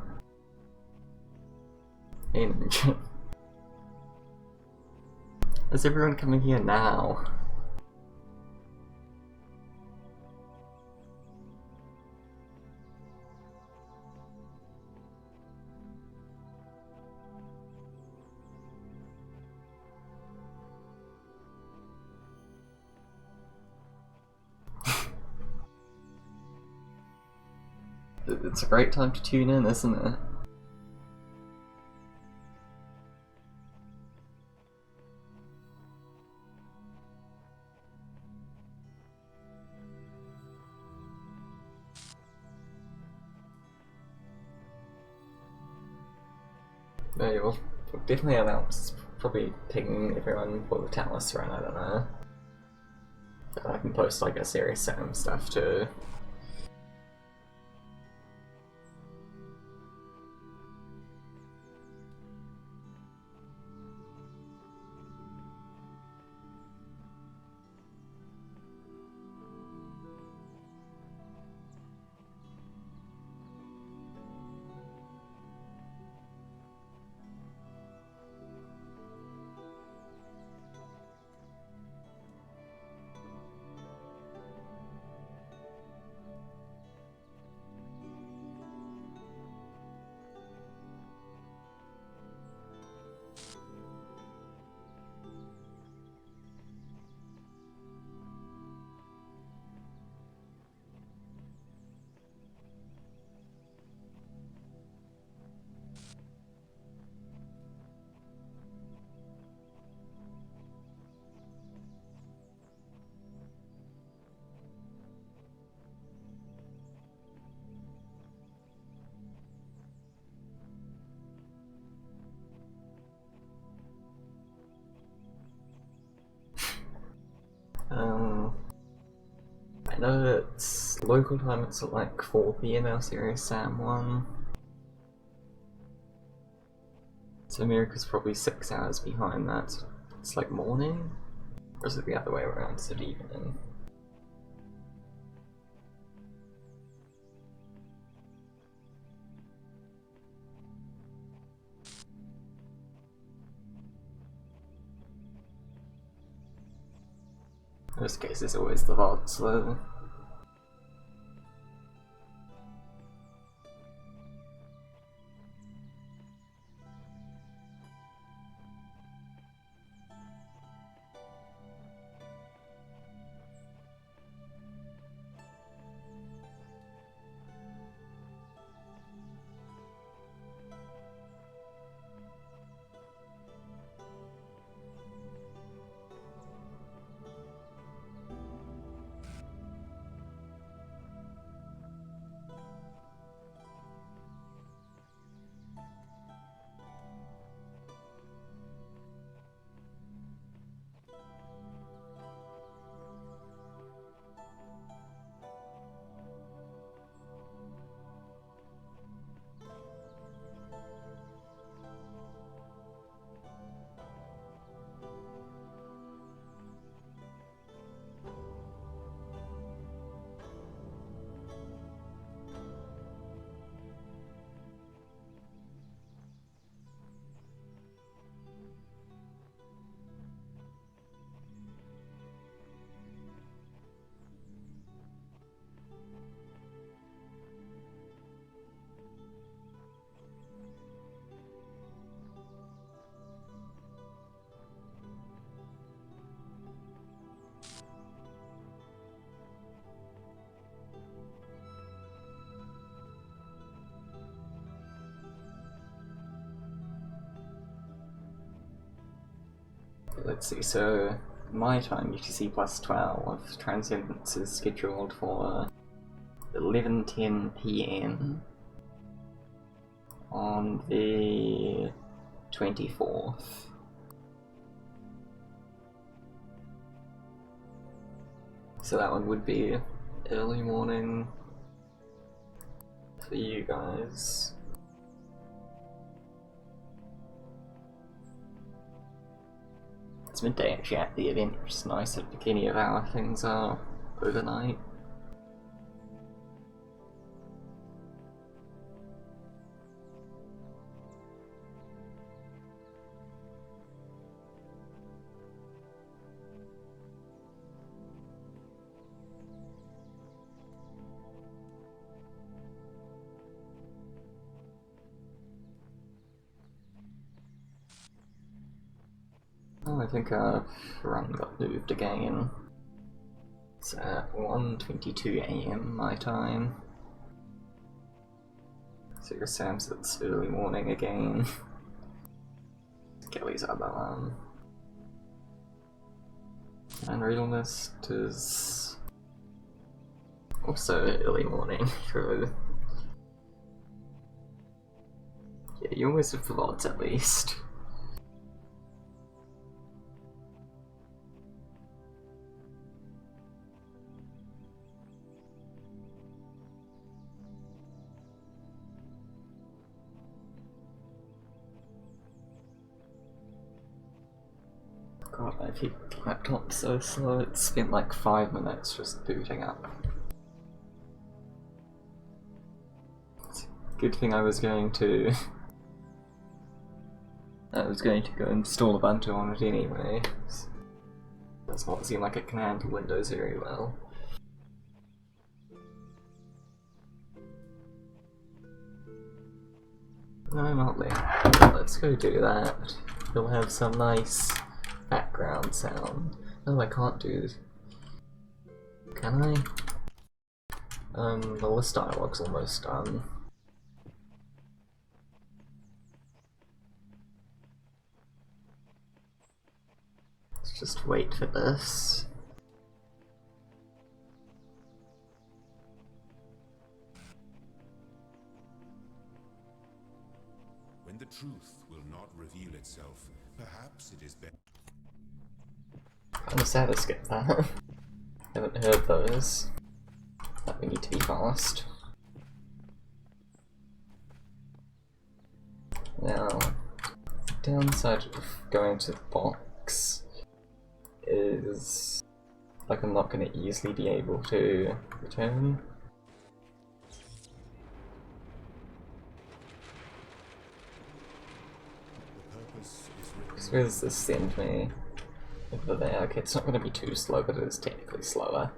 And is everyone coming here now? It's a great time to tune in, isn't it? No, you'll definitely announce, probably ping everyone for the Talus run, I don't know. I can post like a Serious Sam stuff too. it's local time, it's at like 4 PM our Serious Sam 1. So America's probably 6 hours behind that. So it's like morning? Or is it the other way around? Is it evening? In this case, it's always the VODs though. Let's see, so my time, UTC plus 12, Transcendence is scheduled for 11:10 PM on the 24th. So that one would be early morning for you guys. It's midday actually at the event, which is nice. At the beginning of our things are overnight. Oh, I think our run got moved again. It's at 1:22 AM my time. So your Sam's it's early morning again. Kelly's other one. And Realist is also early morning for... Yeah, you always have the VODs at least. God, my laptop's so slow, it spent like 5 minutes just booting up. It's a good thing I was going to go install Ubuntu on it anyway. Does not seem like it can handle Windows very well. No, Motley. Let's go do that. You'll have some nice background sound. No, I can't do this. Can I? The list dialog's almost done. Let's just wait for this. When the truth will not reveal itself, perhaps it is better. I'm sad to skip that. Haven't heard those. We need to be fast. Now, the downside of going to the box is like I'm not going to easily be able to return. Because where does this send me? Over there. Okay, it's not going to be too slow, but it is technically slower.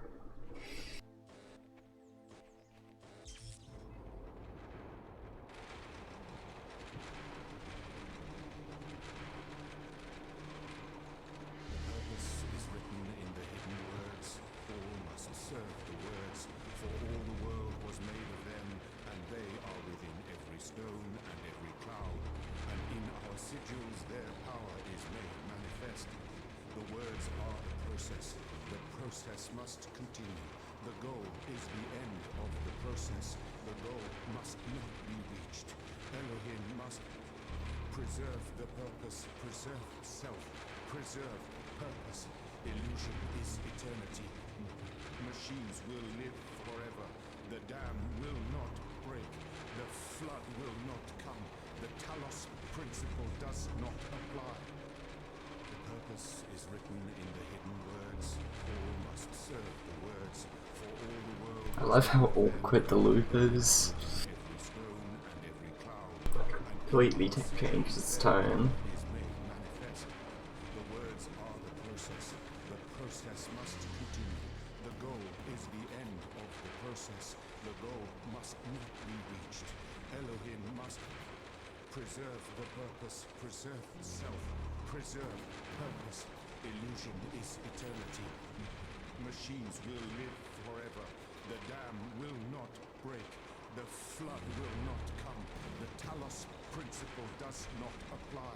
Must continue. The goal is the end of the process. The goal must not be reached. Elohim must preserve the purpose, preserve self, preserve purpose. Illusion is eternity. Machines will live forever. The dam will not break. The flood will not come. The Talos principle does not apply. The purpose is written in the hidden words. All must serve the words, for all the world. I love how awkward the loop is. Every stone and every cloud Completely changes its tone. is made manifest. The words are the process. The process must continue. The goal is the end of the process. The goal must not be reached. Elohim must preserve the purpose, preserve self, preserve purpose. Illusion is eternity. Machines will live forever. The dam will not break. The flood will not come. The Talos principle does not apply.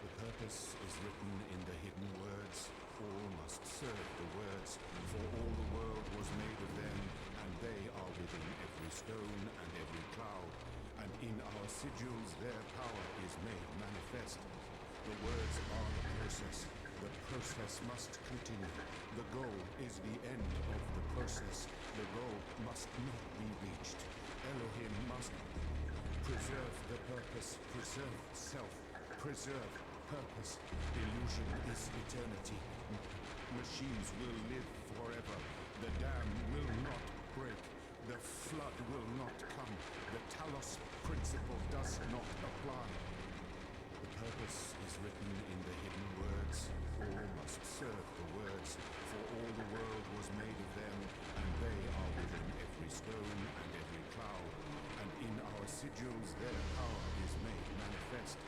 The purpose is written in the hidden words. All must serve the words, for all the world was made of them, and they are within every stone and every cloud. And in our sigils their power is made manifest. The words are the process. The process must continue. The goal is the end of the process. The goal must not be reached. Elohim must preserve the purpose, preserve self, preserve purpose. Illusion is eternity. Machines will live forever. The dam will not break. The flood will not come. The Talos principle does not apply. The purpose is written in the hidden words. All must serve the words, for all the world was made of them, and they are within every stone and every cloud. And in our sigils their power is made manifest.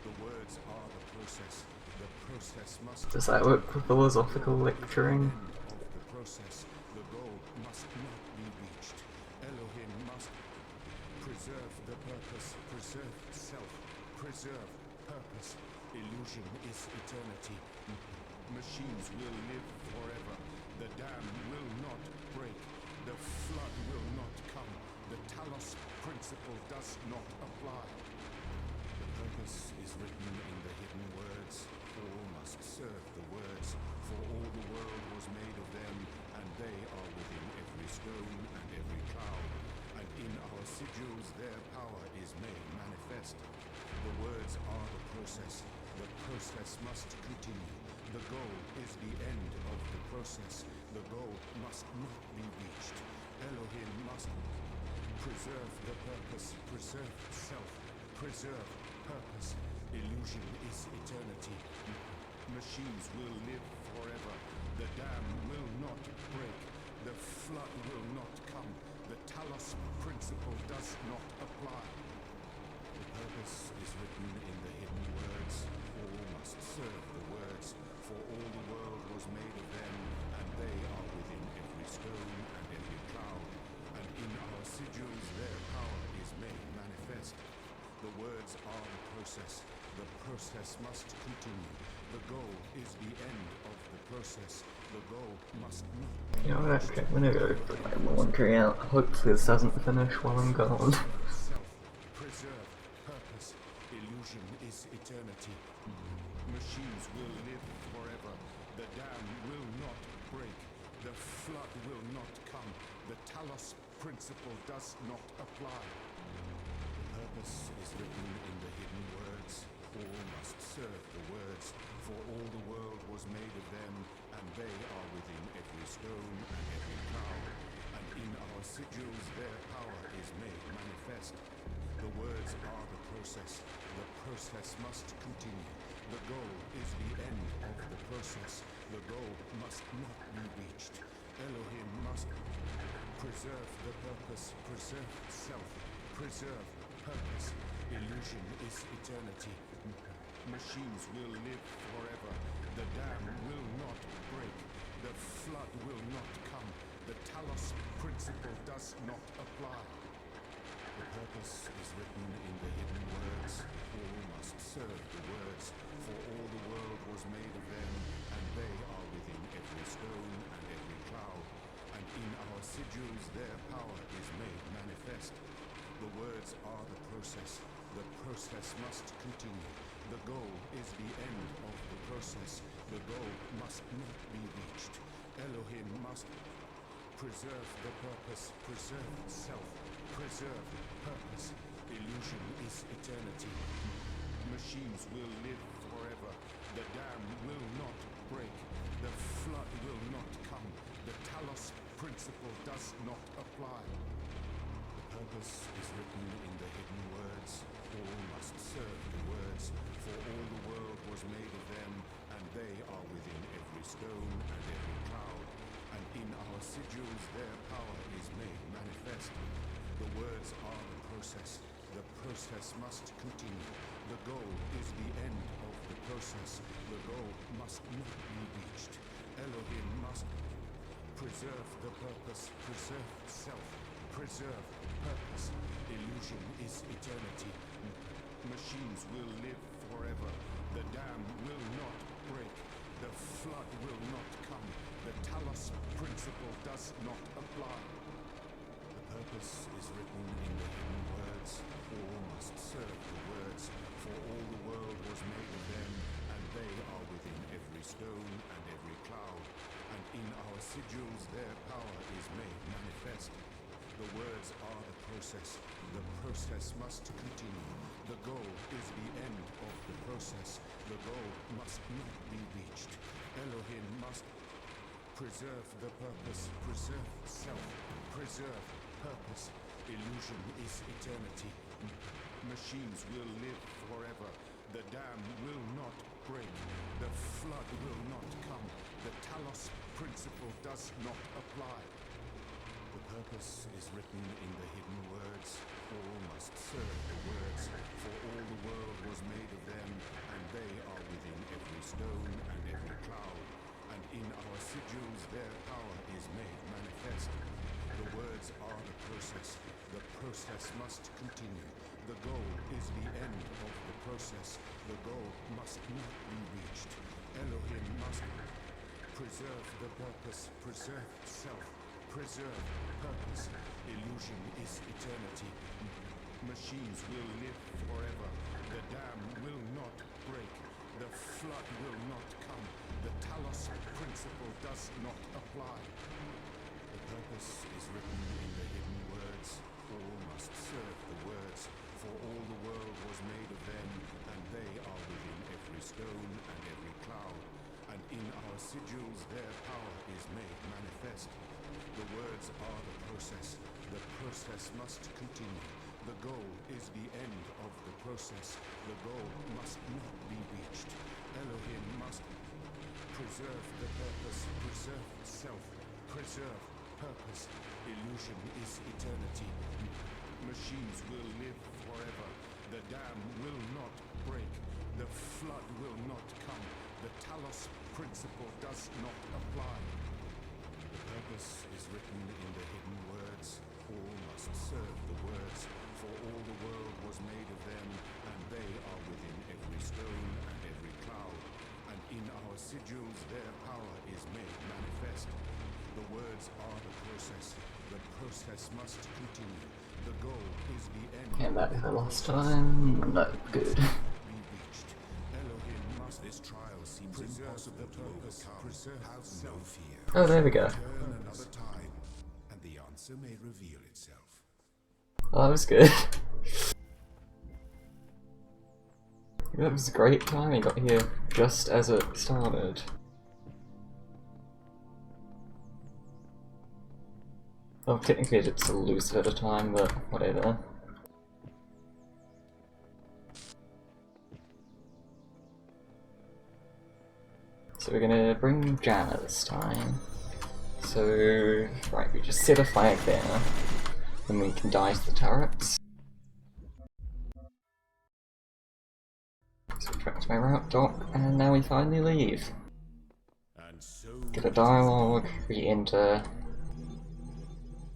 The words are the process. The process must. Does that work for philosophical lecturing? Of the process, the goal must not be reached. Elohim must preserve the purpose, preserve self, preserve purpose. Illusion is eternity. Machines will live forever. The dam will not break. The flood will not come. The Talos principle does not apply. The purpose is written in the hidden words. All must serve the words, for all the world was made of them, and they are within every stone and every cloud. And in our sigils their power is made manifest. The words are the process. The process must continue. The goal is the end of the process. The goal must not be reached. Elohim must preserve the purpose, preserve self, preserve purpose. Illusion is eternity. Machines will live forever. The dam will not break. The flood will not come. The Talos principle does not apply. The purpose is written in the hidden words. All must serve the words, for all the world was made of them, and they are within every stone and every cloud. And in our sigils their power is made manifest. The words are the process. The process must continue. The goal is the end of the process. The goal must not. You know what, okay, I'm gonna go put my laundry out. Hopefully this doesn't finish while I'm gone. Self, preserve, purpose. Illusion is eternity. Machines will live forever. The dam will not break. The flood will not come. The Talos principle does not apply. The purpose is written in the hidden words. All must serve the words, for all the world was made of them, and they are within every stone and every cloud. And in our sigils their power is made manifest. The words are the process. The process must continue. The goal is the end of the process. The goal must not be reached. Elohim must preserve the purpose, preserve self, preserve purpose. Illusion is eternity. Machines will live forever. The dam will not break. The flood will not come. The Talos principle does not apply. The purpose is written in the hidden words. All must serve the words, for all the world was made of them, and they are within every stone and every cloud. And in our sigils their power is made manifest. The words are the process. The process must continue. The goal is the end of the process. The goal must not be reached. Elohim must preserve the purpose, preserve self, preserve purpose. Illusion is eternity. Machines will live forever. The dam will not break. The flood will not come. The Talos principle does not apply. The purpose is written in the hidden words. All must serve the words, for all the world was made of them, and they are within every stone and every cloud. And in our sigils their power is made manifest. The words are the process. The process must continue. The goal is the end of the process. The goal must not be reached. Elohim must preserve the purpose, preserve self, preserve purpose. Illusion is eternity. Machines will live forever. The dam will not break. The flood will not come. The Talos principle does not apply. The purpose is written in the hidden words. All must serve the words, for all the world was made of them, and they are within every stone and every cloud. And in our sigils their power is made manifest. The words are the process. The process must continue. The goal is the end of the process. The goal must not be reached. Elohim must preserve the purpose, preserve self, preserve purpose. Illusion is eternity. Machines will live forever. The dam will not break. The flood will not come. The Talos principle does not apply. The purpose is written in the hidden words. All must serve the words, for all the world was made of them, and they are within every stone and every cloud. And in our sigils their power is made manifest. The words are the process. The process must continue. The goal is the end of the process. The goal must not be reached. Elohim must preserve the purpose, preserve self, preserve purpose. Illusion is eternity. Machines will live forever. The dam will not break. The flood will not come. The Talos principle does not apply. The purpose is written in the hidden words. All must serve the words, for all the world was made of them, and they are within every stone and every cloud. And in our sigils their power is made manifest. The words are the process. The process must continue. The goal is the end of the process. The goal must not be reached. Elohim must preserve the purpose, preserve self, preserve purpose. Illusion is eternity. Machines will live forever. The dam will not break. The flood will not come. The Talos principle does not apply. The purpose is written in the hidden words. All must serve the words, for all the world was made of them, and they are within every stone and every cloud. And in our sigils their power is made manifest. The words are the process. The process must continue. The goal is the end. Came back for last time. No good. Be reached. Elohim must. This trial power seems impossible to overcome. Have no fear. Oh, there we go. Turn another time, and the answer may reveal itself. Oh, that was good. That was a great time he got here, just as it started. Well, technically it's a loose at a time, but whatever. So we're gonna bring Janna this time. So, right, we just set a flag there, and we can dice the turrets. So we tracked my route dock, and now we finally leave. And so Get a dialogue, re-enter.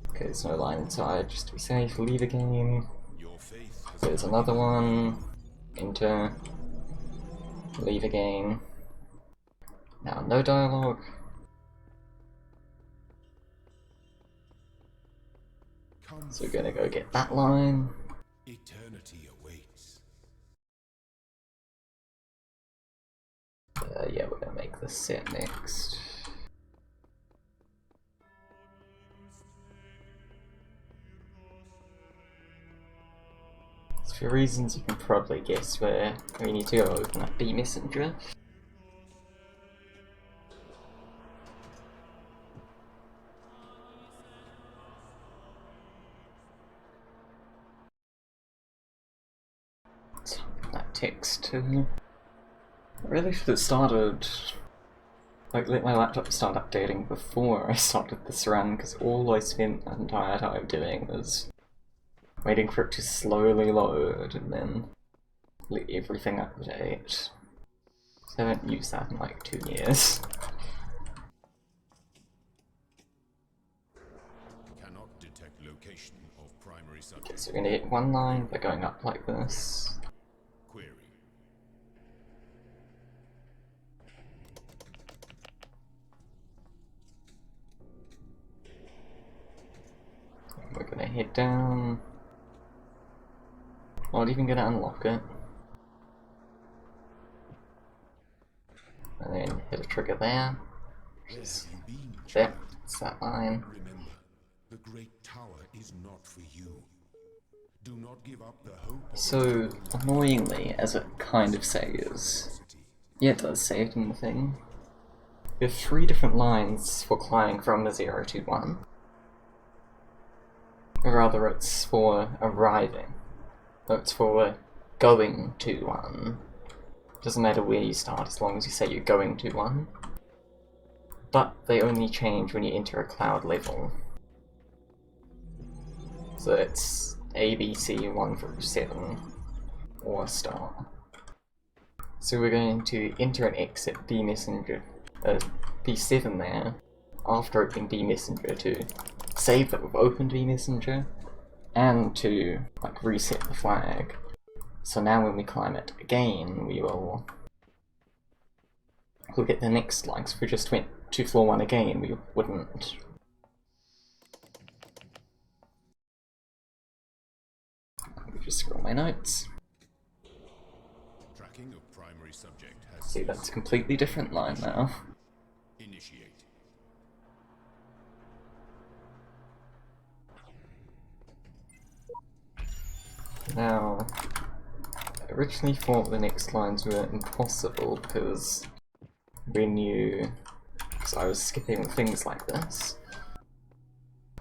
Okay, there's no line inside, just to be safe, leave again. your faith has There's another one, enter, leave again. Now no dialogue. come. So we're gonna go get that line. Eternity awaits. Yeah, we're gonna make this set next. So for reasons you can probably guess where we need to go open up B Messenger. That text too. I really should have started, like, let my laptop start updating before I started this run, because all I spent the entire time doing was waiting for it to slowly load and then let everything update. So I haven't used that in like 2 years. Cannot detect location of primary Okay, subject. so we're gonna get one line by going up like this. Query. We're gonna head down. Not even gonna unlock it. And then hit a trigger there. Where have you been, There, child? it's that line. Remember, the great tower is not for you. Do not give up the hope of So, annoyingly, as it kind of says, yeah, it does say it in the thing. There are 3 different lines for climbing from the 0 to 1. Or rather, it's for arriving. No, it's for going to 1. Doesn't matter where you start as long as you say you're going to 1. But they only change when you enter a cloud level. So it's A, B, C, 1 through 7, or star. So we're going to enter and exit B Messenger, B7 there, after opening B Messenger to save that we've opened B Messenger, and to like reset the flag. So now when we climb it again, we'll get the next line. So if we just went to floor 1 again, we wouldn't. Let me just scroll my notes. tracking of primary subject has See, that's a completely different line now. initiate. Now, I originally thought the next lines were impossible because when you... because I was skipping things like this.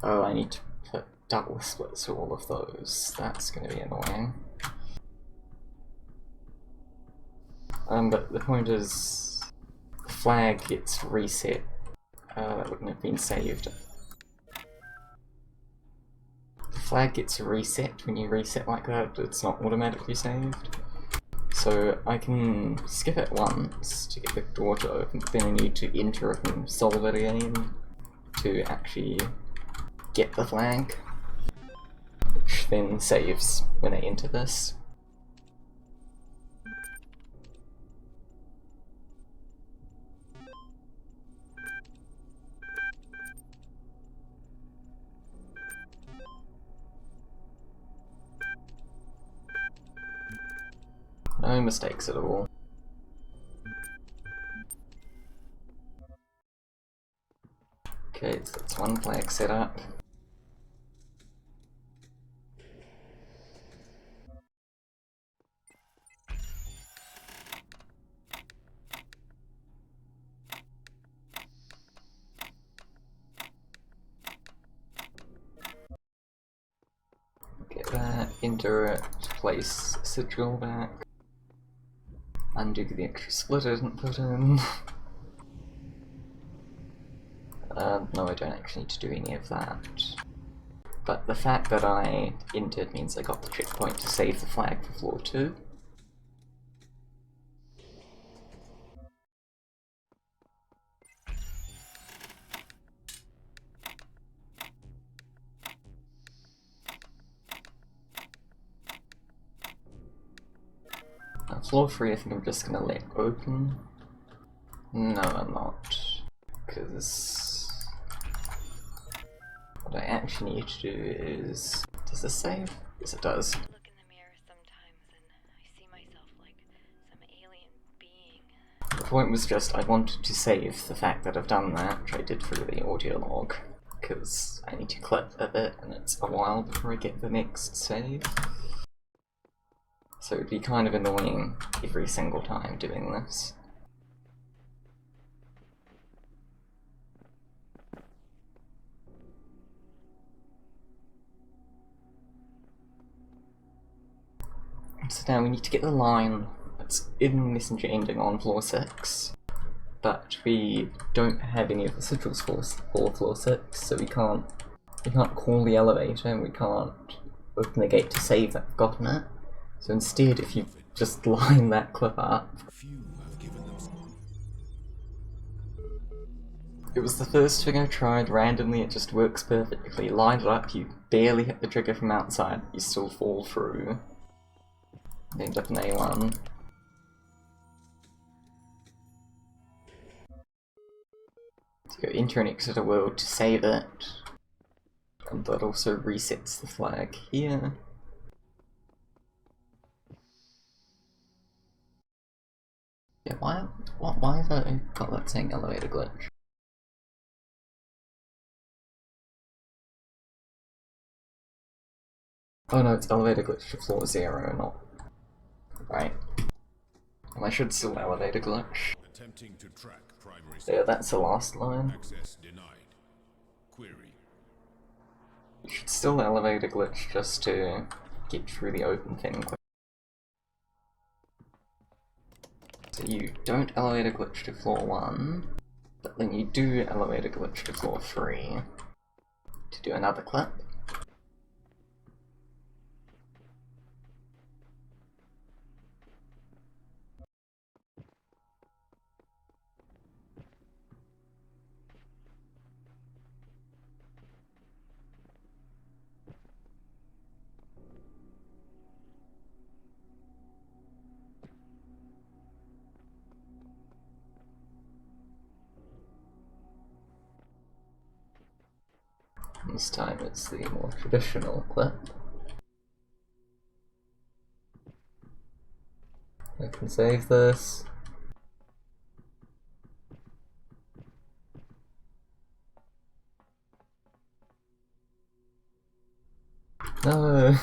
Oh, I need to put double splits for all of those. That's going to be annoying. But the point is, the flag gets reset. That wouldn't have been saved. The flag gets reset when you reset like that, it's not automatically saved. So I can skip it once to get the door to open, but then I need to enter it and solve it again to actually get the flag, which then saves when I enter this. No mistakes at all. Okay, so that's one flag set up. Get that, enter it, place sigil back. Undo the extra split I didn't put in. No, I don't actually need to do any of that. But the fact that I entered means I got the checkpoint to save the flag for floor 2. Floor 3 I think I'm just gonna let open. No, I'm not. Because what I actually need to do is... Does this save? Yes, it does. I look in the mirror sometimes and I see myself like some alien being. The point was just I wanted to save the fact that I've done that, which I did through the audio log, because I need to clip a bit and it's a while before I get the next save. So it'd be kind of annoying every single time doing this. So now we need to get the line that's in Messenger ending on floor 6, but we don't have any of the sigils for floor 6, so we can't call the elevator and we can't open the gate to save that we've gotten it. So instead, if you just line that clip up... It was the first thing I tried randomly, it just works perfectly. Line it up, you barely hit the trigger from outside, you still fall through. End up in A1. So go enter and exit a world to save it. And that also resets the flag here. Yeah, why have I got that saying elevator glitch? Oh no, it's elevator glitch to floor 0, not... Right. And I should still elevator glitch. Attempting to track primary Yeah, that's the last line. access denied. Query. You should still elevator glitch just to get through the open thing quick. So you don't elevator glitch to floor 1, but then you do elevator glitch to floor 3 to do another clip. This time it's the more traditional clip. I can save this. No!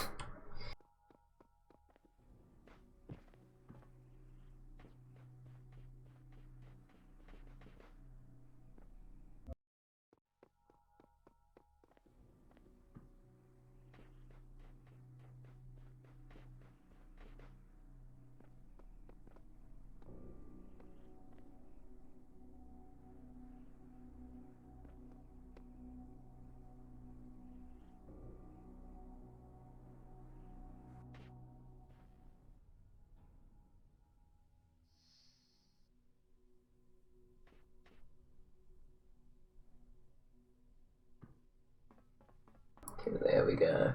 Okay, there we go.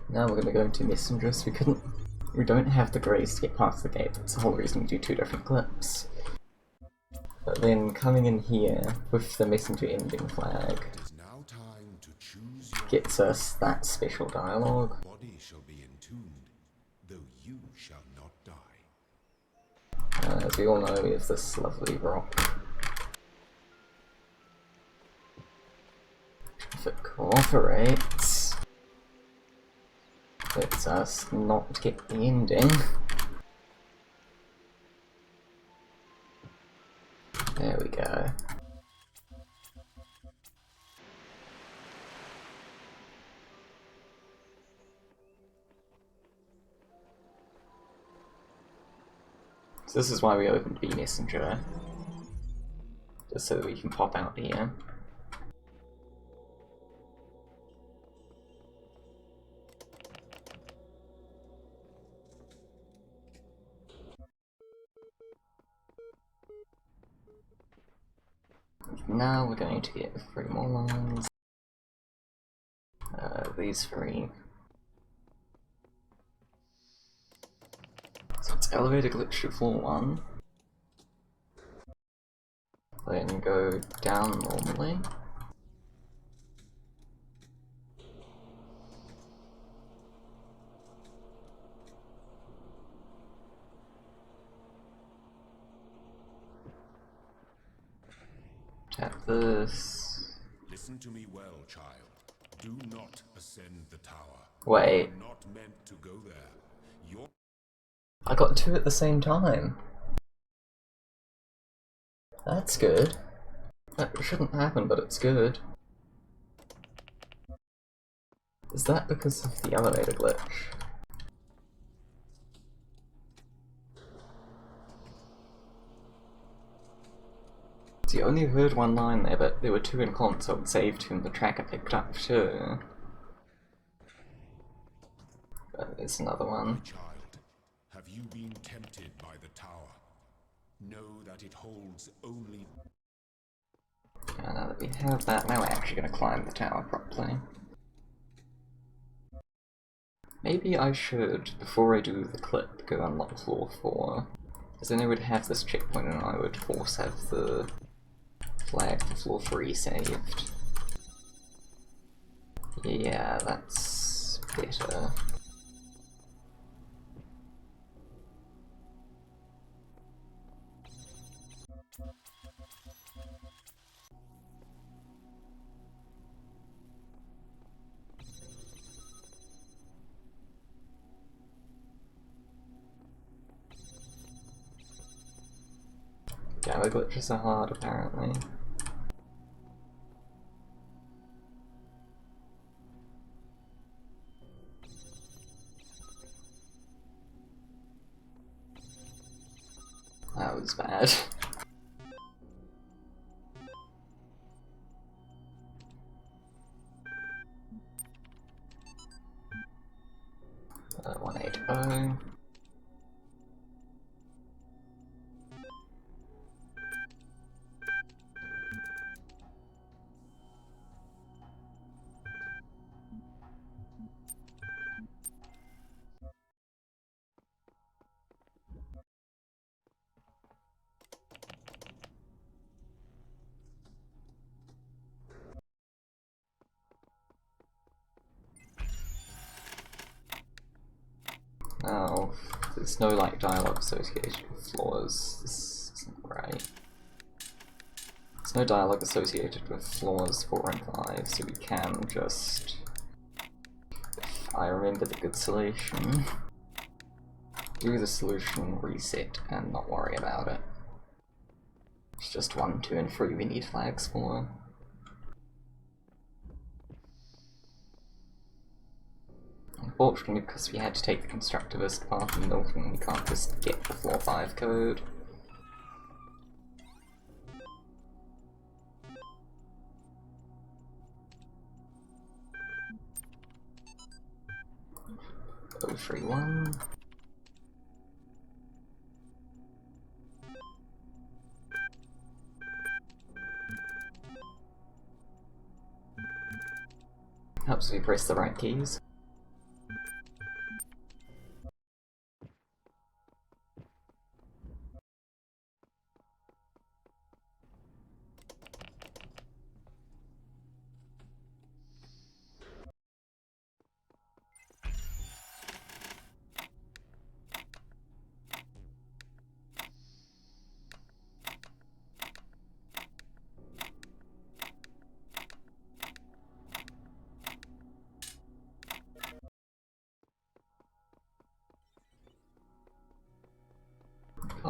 Now we're gonna go into messengers. We don't have the grace to get past the gate. That's the whole reason we do 2 different clips. But then coming in here with the messenger ending flag It is now time to choose your gets us that special dialogue. body shall be entombed, though you shall not die. As we all know, we have this lovely rock. If it cooperates, lets us not get the ending. There we go. So this is why we opened vMessenger, just so that we can pop out here. Now we're going to get 3 more lines. These 3. So it's elevator glitch to floor 1. Then go down normally. Tap this. Listen to me well, child. Do not ascend the tower. Wait. You're not meant to go there. You're... I got 2 at the same time. That's good. That shouldn't happen, but it's good. Is that because of the elevator glitch? So you only heard 1 line there, but there were 2 in console and saved and the tracker picked up too. But there's another one. Child, have you been tempted by the tower? Know that it holds only... And now that we have that, now we're actually going to climb the tower properly. Maybe I should, before I do the clip, go unlock floor 4. Because then I would have this checkpoint and I would force have the flag for floor 3 saved. Yeah, that's better. Gamma glitches are hard, apparently. That was bad. Uh, 180. Oh, there's no like dialogue associated with floors. This isn't right. There's no dialogue associated with floors 4 and 5, so we can just, if I remember the good solution, do the solution, reset, and not worry about it. It's just 1, 2, and 3 we need flags for. Unfortunately, because we had to take the constructivist path in Milton, we can't just get the floor 5 code. Oh, 3-1. Helps if you press the right keys.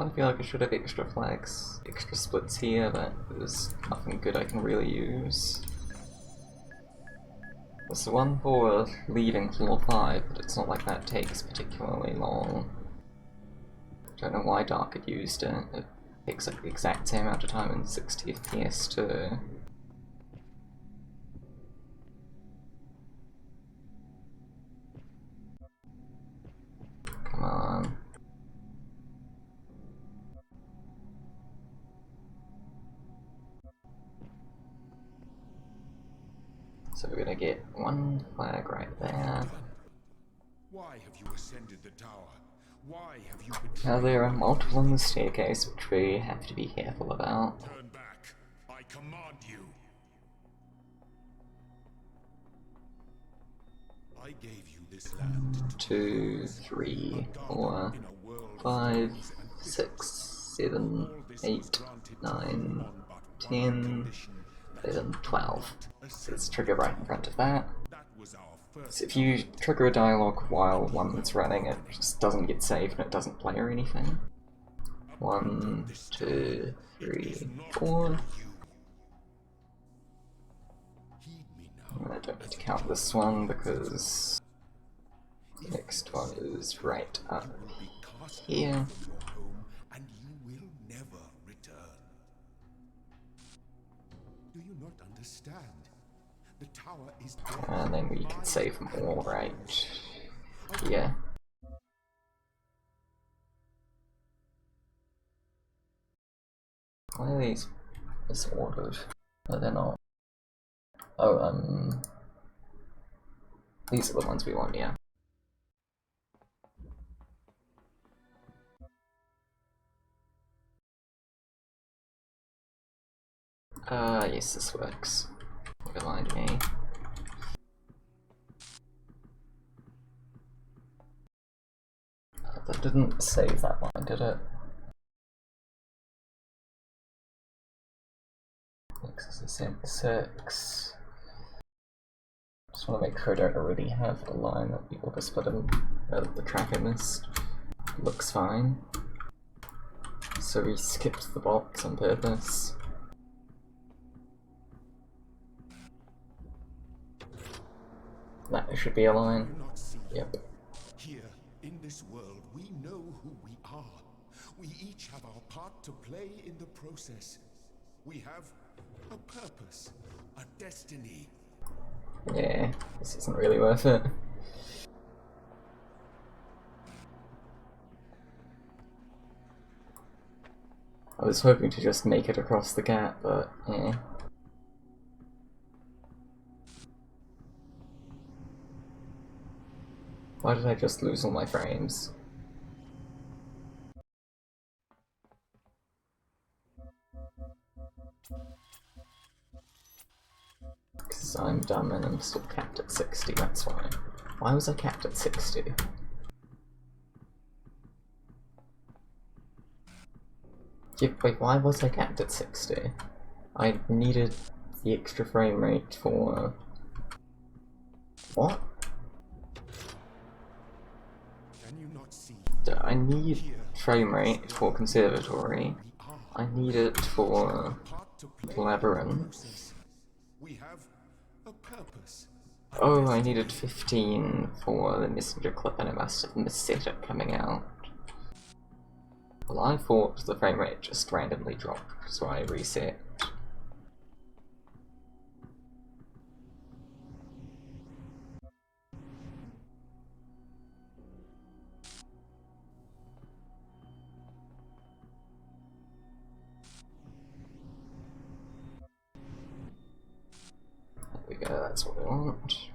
I feel like I should have extra flags, extra splits here, but there's nothing good I can really use. There's the one for leaving floor 5, but it's not like that takes particularly long. Don't know why Dark had used it. It takes like the exact same amount of time in 60 FPS too. Come on. So we're gonna get one flag right there. Why have you ascended the tower? Why have you Now there are multiple on the staircase, which we have to be careful about. Turn back. I command you. I gave you this land. 2, 3, 4, 5, 6, 7, 8, 9, 10, 11, 12. So let's trigger right in front of that. So if you trigger a dialogue while one's running, it just doesn't get saved and it doesn't play or anything. 1, 2, 3, 4. I don't need to count this one because the next one is right up here. And you will never return. Do you not understand? The tower is dead. And then we can save them all right here. Why are these disordered? No, they're not. Oh, these are the ones we want, yeah. Yes, this works. Remind me. That didn't save that line, did it? X is 6. Just want to make sure I don't already have a line that people just put in the tracker missed. Looks fine. So we skipped the box on purpose. That should be a line. Yep. Here, in this world, we know who we are. We each have our part to play in the process. We have a purpose, a destiny. Yeah, this isn't really worth it. I was hoping to just make it across the gap, but yeah. Why did I just lose all my frames? Because I'm dumb and I'm still capped at 60, that's why. Why was I capped at 60? Yeah, wait, why was I capped at 60? I needed the extra frame rate for... What? Can you not see? I need frame rate for Conservatory. I need it for Labyrinth. We have a purpose. Oh, I needed 15 for the Messenger clip and I must have misset it coming out. Well, I thought the frame rate just randomly dropped, so I reset. There we go, that's what we want.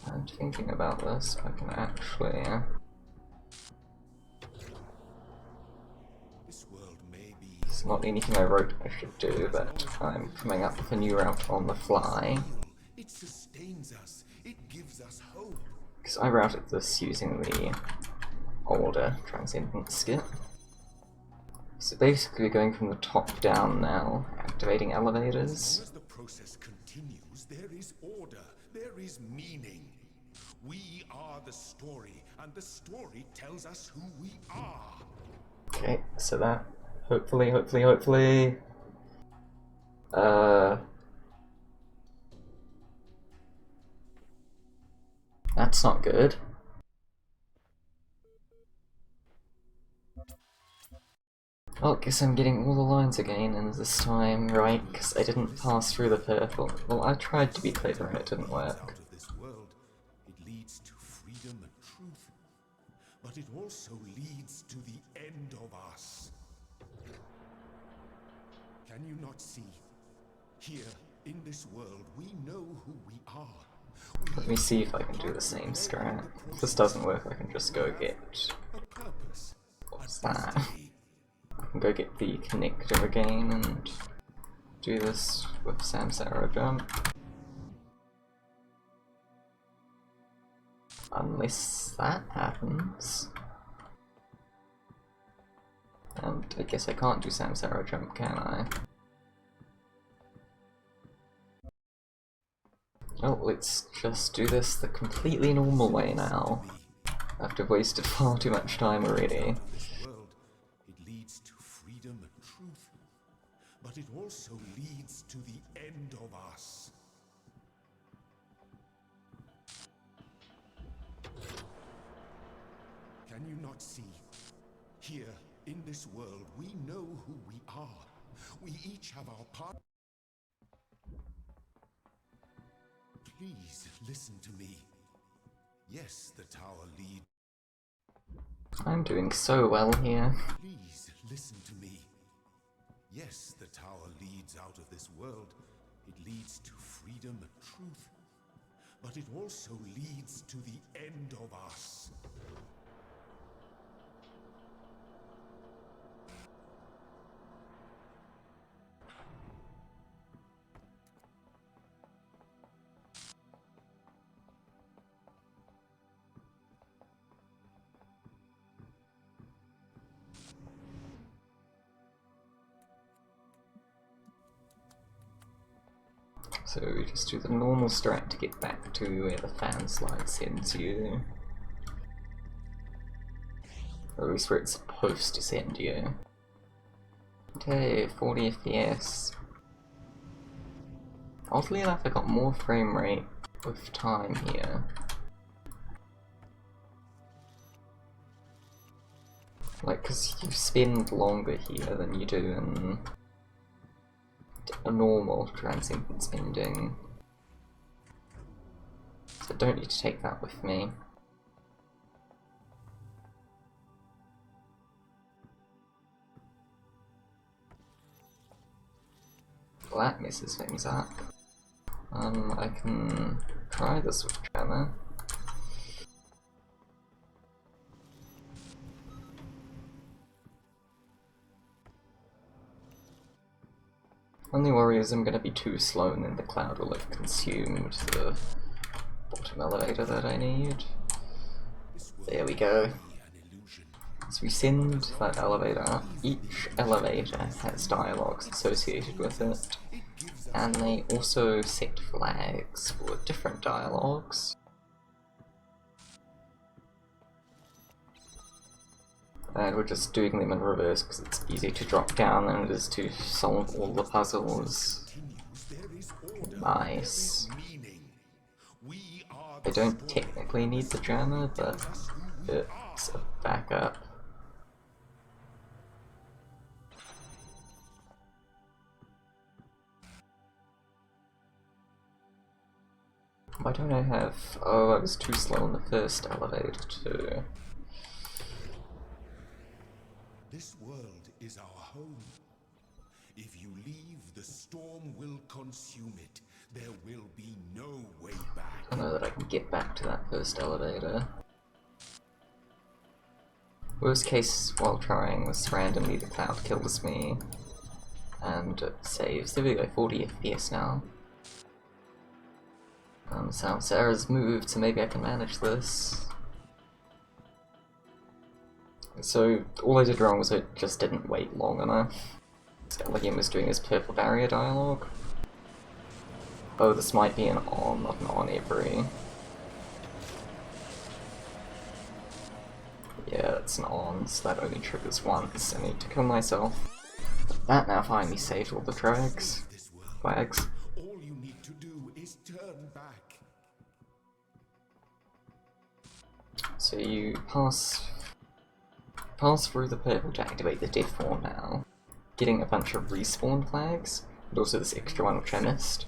And thinking about this, I can actually... It's not anything I wrote I should do, but I'm coming up with a new route on the fly. It sustains us. It gives us hope. Because I routed this using the older transcendent skip. So basically we're going from the top down now, activating elevators. As the process continues, there is order, there is meaning. We are the story, and the story tells us who we are. Okay, so that hopefully. That's not good. Well, guess I'm getting all the lines again, and this time, right, because I didn't pass through the purple. Well, I tried to be clever and it didn't work. Out of this world, it leads to freedom and truth, but it also leads to the end of us. Can you not see? Here, in this world, we know who we are. Let me see if I can do the same strat. If this doesn't work, I can just go get... A purpose. What's that? I can go get the connector again and do this with Samsara jump. Unless that happens. And I guess I can't do Samsara jump, can I? Oh, let's just do this the completely normal way now. After I've wasted far too much time already. It leads to freedom and truth, but it also leads to the end of us. Can you not see? Here, in this world, we know who we are. We each have our part. Please listen to me. Yes, the tower leads. I'm doing so well here. Please listen to me. Yes, the tower leads out of this world. It leads to freedom and truth, but it also leads to the end of us. So we just do the normal strat to get back to where the fan slide sends you. Or at least where it's supposed to send you. Okay, 40 FPS. Oddly enough, I got more frame rate with time here. Like, cause you spend longer here than you do in a normal transcendent spending. So I don't need to take that with me. Well, that messes things up. I can try this with Tremor. Only worry is I'm going to be too slow and then the cloud will have consumed the bottom elevator that I need. There we go. So we send that elevator up. Each elevator has dialogues associated with it, and they also set flags for different dialogues. And we're just doing them in reverse because it's easy to drop down than it is to solve all the puzzles. Nice. I don't technically need the jammer, but it's a backup. Why don't I have... Oh, I was too slow on the first elevator too. This world is our home. If you leave, the storm will consume it. There will be no way back. I know that I can get back to that first elevator. Worst case while trying was randomly the cloud kills me. And it saves. There we go, 40 FPS now. Samsara's moved, so maybe I can manage this. So, all I did wrong was I just didn't wait long enough. Elohim was doing his purple barrier dialogue. Oh, this might be an on, not an on every. Yeah, it's an on, so that only triggers once. I need to kill myself. That now finally saved all the flags. All you need to do is turn back. So you pass through the purple to activate the death wall now, getting a bunch of respawn flags, and also this extra one which I missed.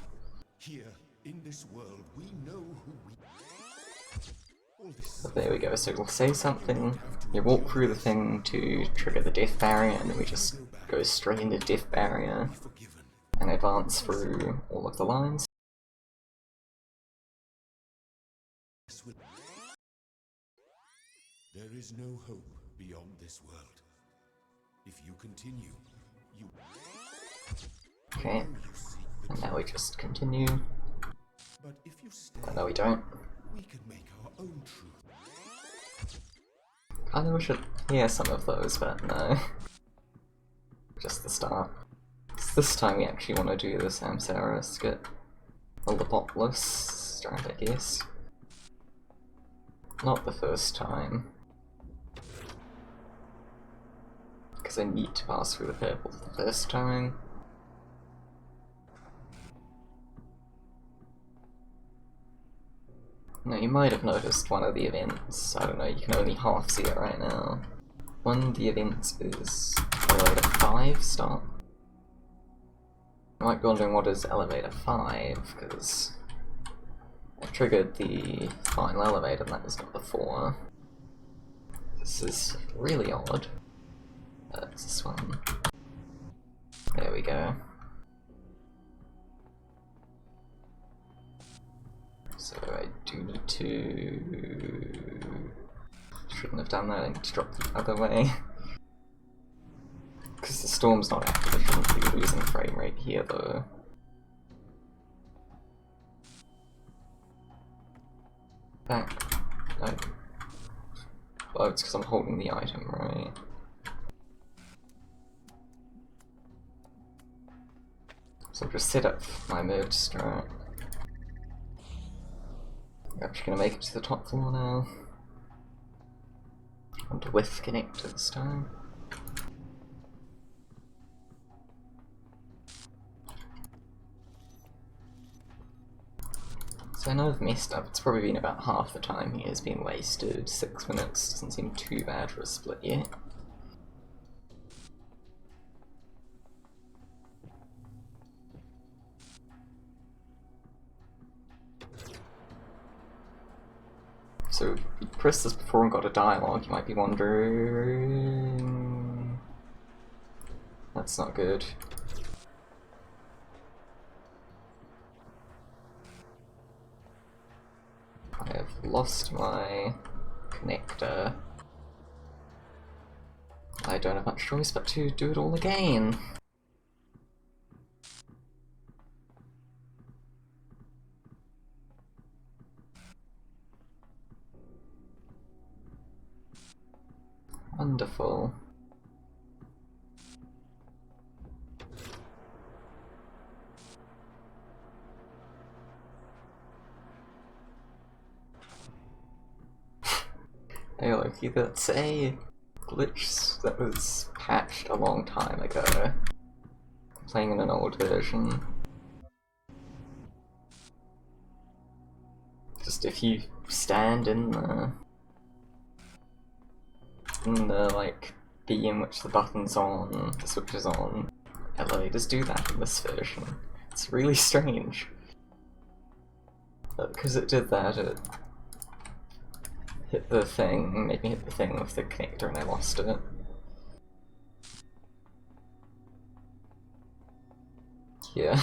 Here, in this world, we know who we are. But there we go, so we'll say something, you walk through the thing to trigger the death barrier, and then we just go straight into death barrier, and advance through all of the lines. There is no hope beyond this world. If you continue, you... Okay, and now we just continue. But if you stay, Oh, no we don't. we can make our own truth. Kinda wish I'd hear some of those, but no. Just the start. So this time we actually want to do the Samsara skit. Well, the Popless strand, I guess. Not the first time. Because I need to pass through the purple the first time. Now you might have noticed one of the events, I don't know, you can only half see it right now. One of the events is elevator 5 start. You might be wondering what is elevator 5, because I triggered the final elevator and that was not the 4. This is really odd. It's this one. There we go. So I do need to... Shouldn't have done that, I need to drop the other way. Because the storm's not active, I shouldn't be losing frame rate here though. Back. No. Oh, it's because I'm holding the item, right? So I'll just set up my merge strat. We're actually going to make it to the top floor now. I want to whiff connector this time. So I know I've messed up, it's probably been about half the time here has been wasted. 6 minutes doesn't seem too bad for a split yet. So you pressed this before and got a dialogue, you might be wondering... That's not good. I have lost my connector. I don't have much choice but to do it all again. Wonderful. Hey Loki, that's a glitch that was patched a long time ago. I'm playing in an old version. Just if you stand in the like beam which the button's on, the switch is on, elevators do that in this version. It's really strange. But because it did that, it hit the thing, made me hit the thing with the connector and I lost it. Yeah.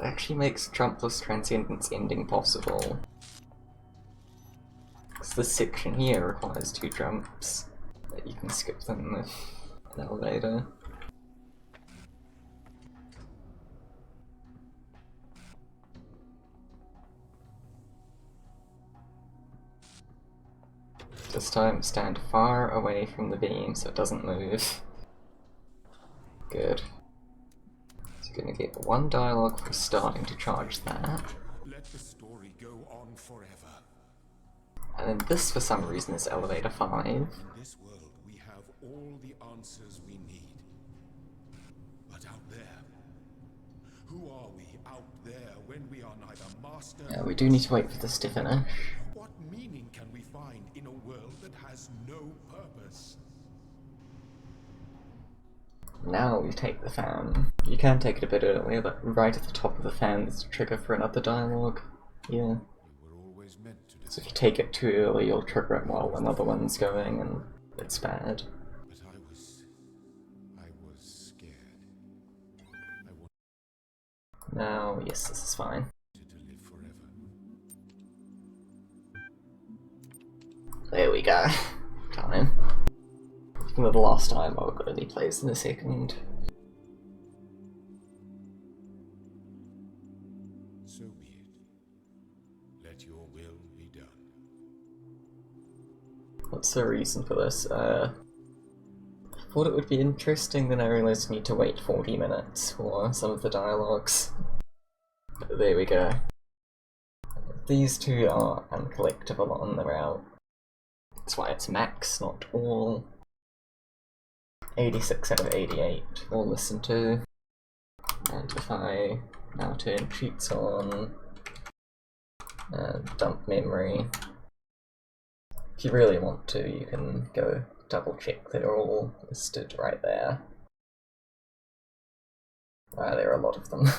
It actually makes jumpless transcendence ending possible. Because this section here requires 2 jumps, but you can skip them with an elevator. This time stand far away from the beam so it doesn't move. Good. So you're gonna get 1 dialogue for starting to charge that. Let the story go on forever. And then this, for some reason, is elevator 5. In this world, we have all the answers we need. But out there, who are we out there when we are neither master? Yeah, we do need to wait for this to finish. What meaning can we find in a world that has no purpose? Now we take the fan. You can take it a bit earlier, but right at the top of the fan is a trigger for another dialogue. Yeah. You were always meant to So if you take it too early, you'll trigger it while another one's going, and it's bad. But I was scared. I wanted Now, yes, this is fine. to live forever. There we go. Time. Even though the last time I got any plays in a second. So be it. Let your will be done. What's the reason for this? I thought it would be interesting, then I realised I need to wait 40 minutes for some of the dialogues. But there we go. These two are uncollectible on the route. That's why it's max, not all. 86 out of 88 we'll listen to. And if I now turn cheats on, dump memory. If you really want to, you can go double check they're all listed right there. Wow, there are a lot of them.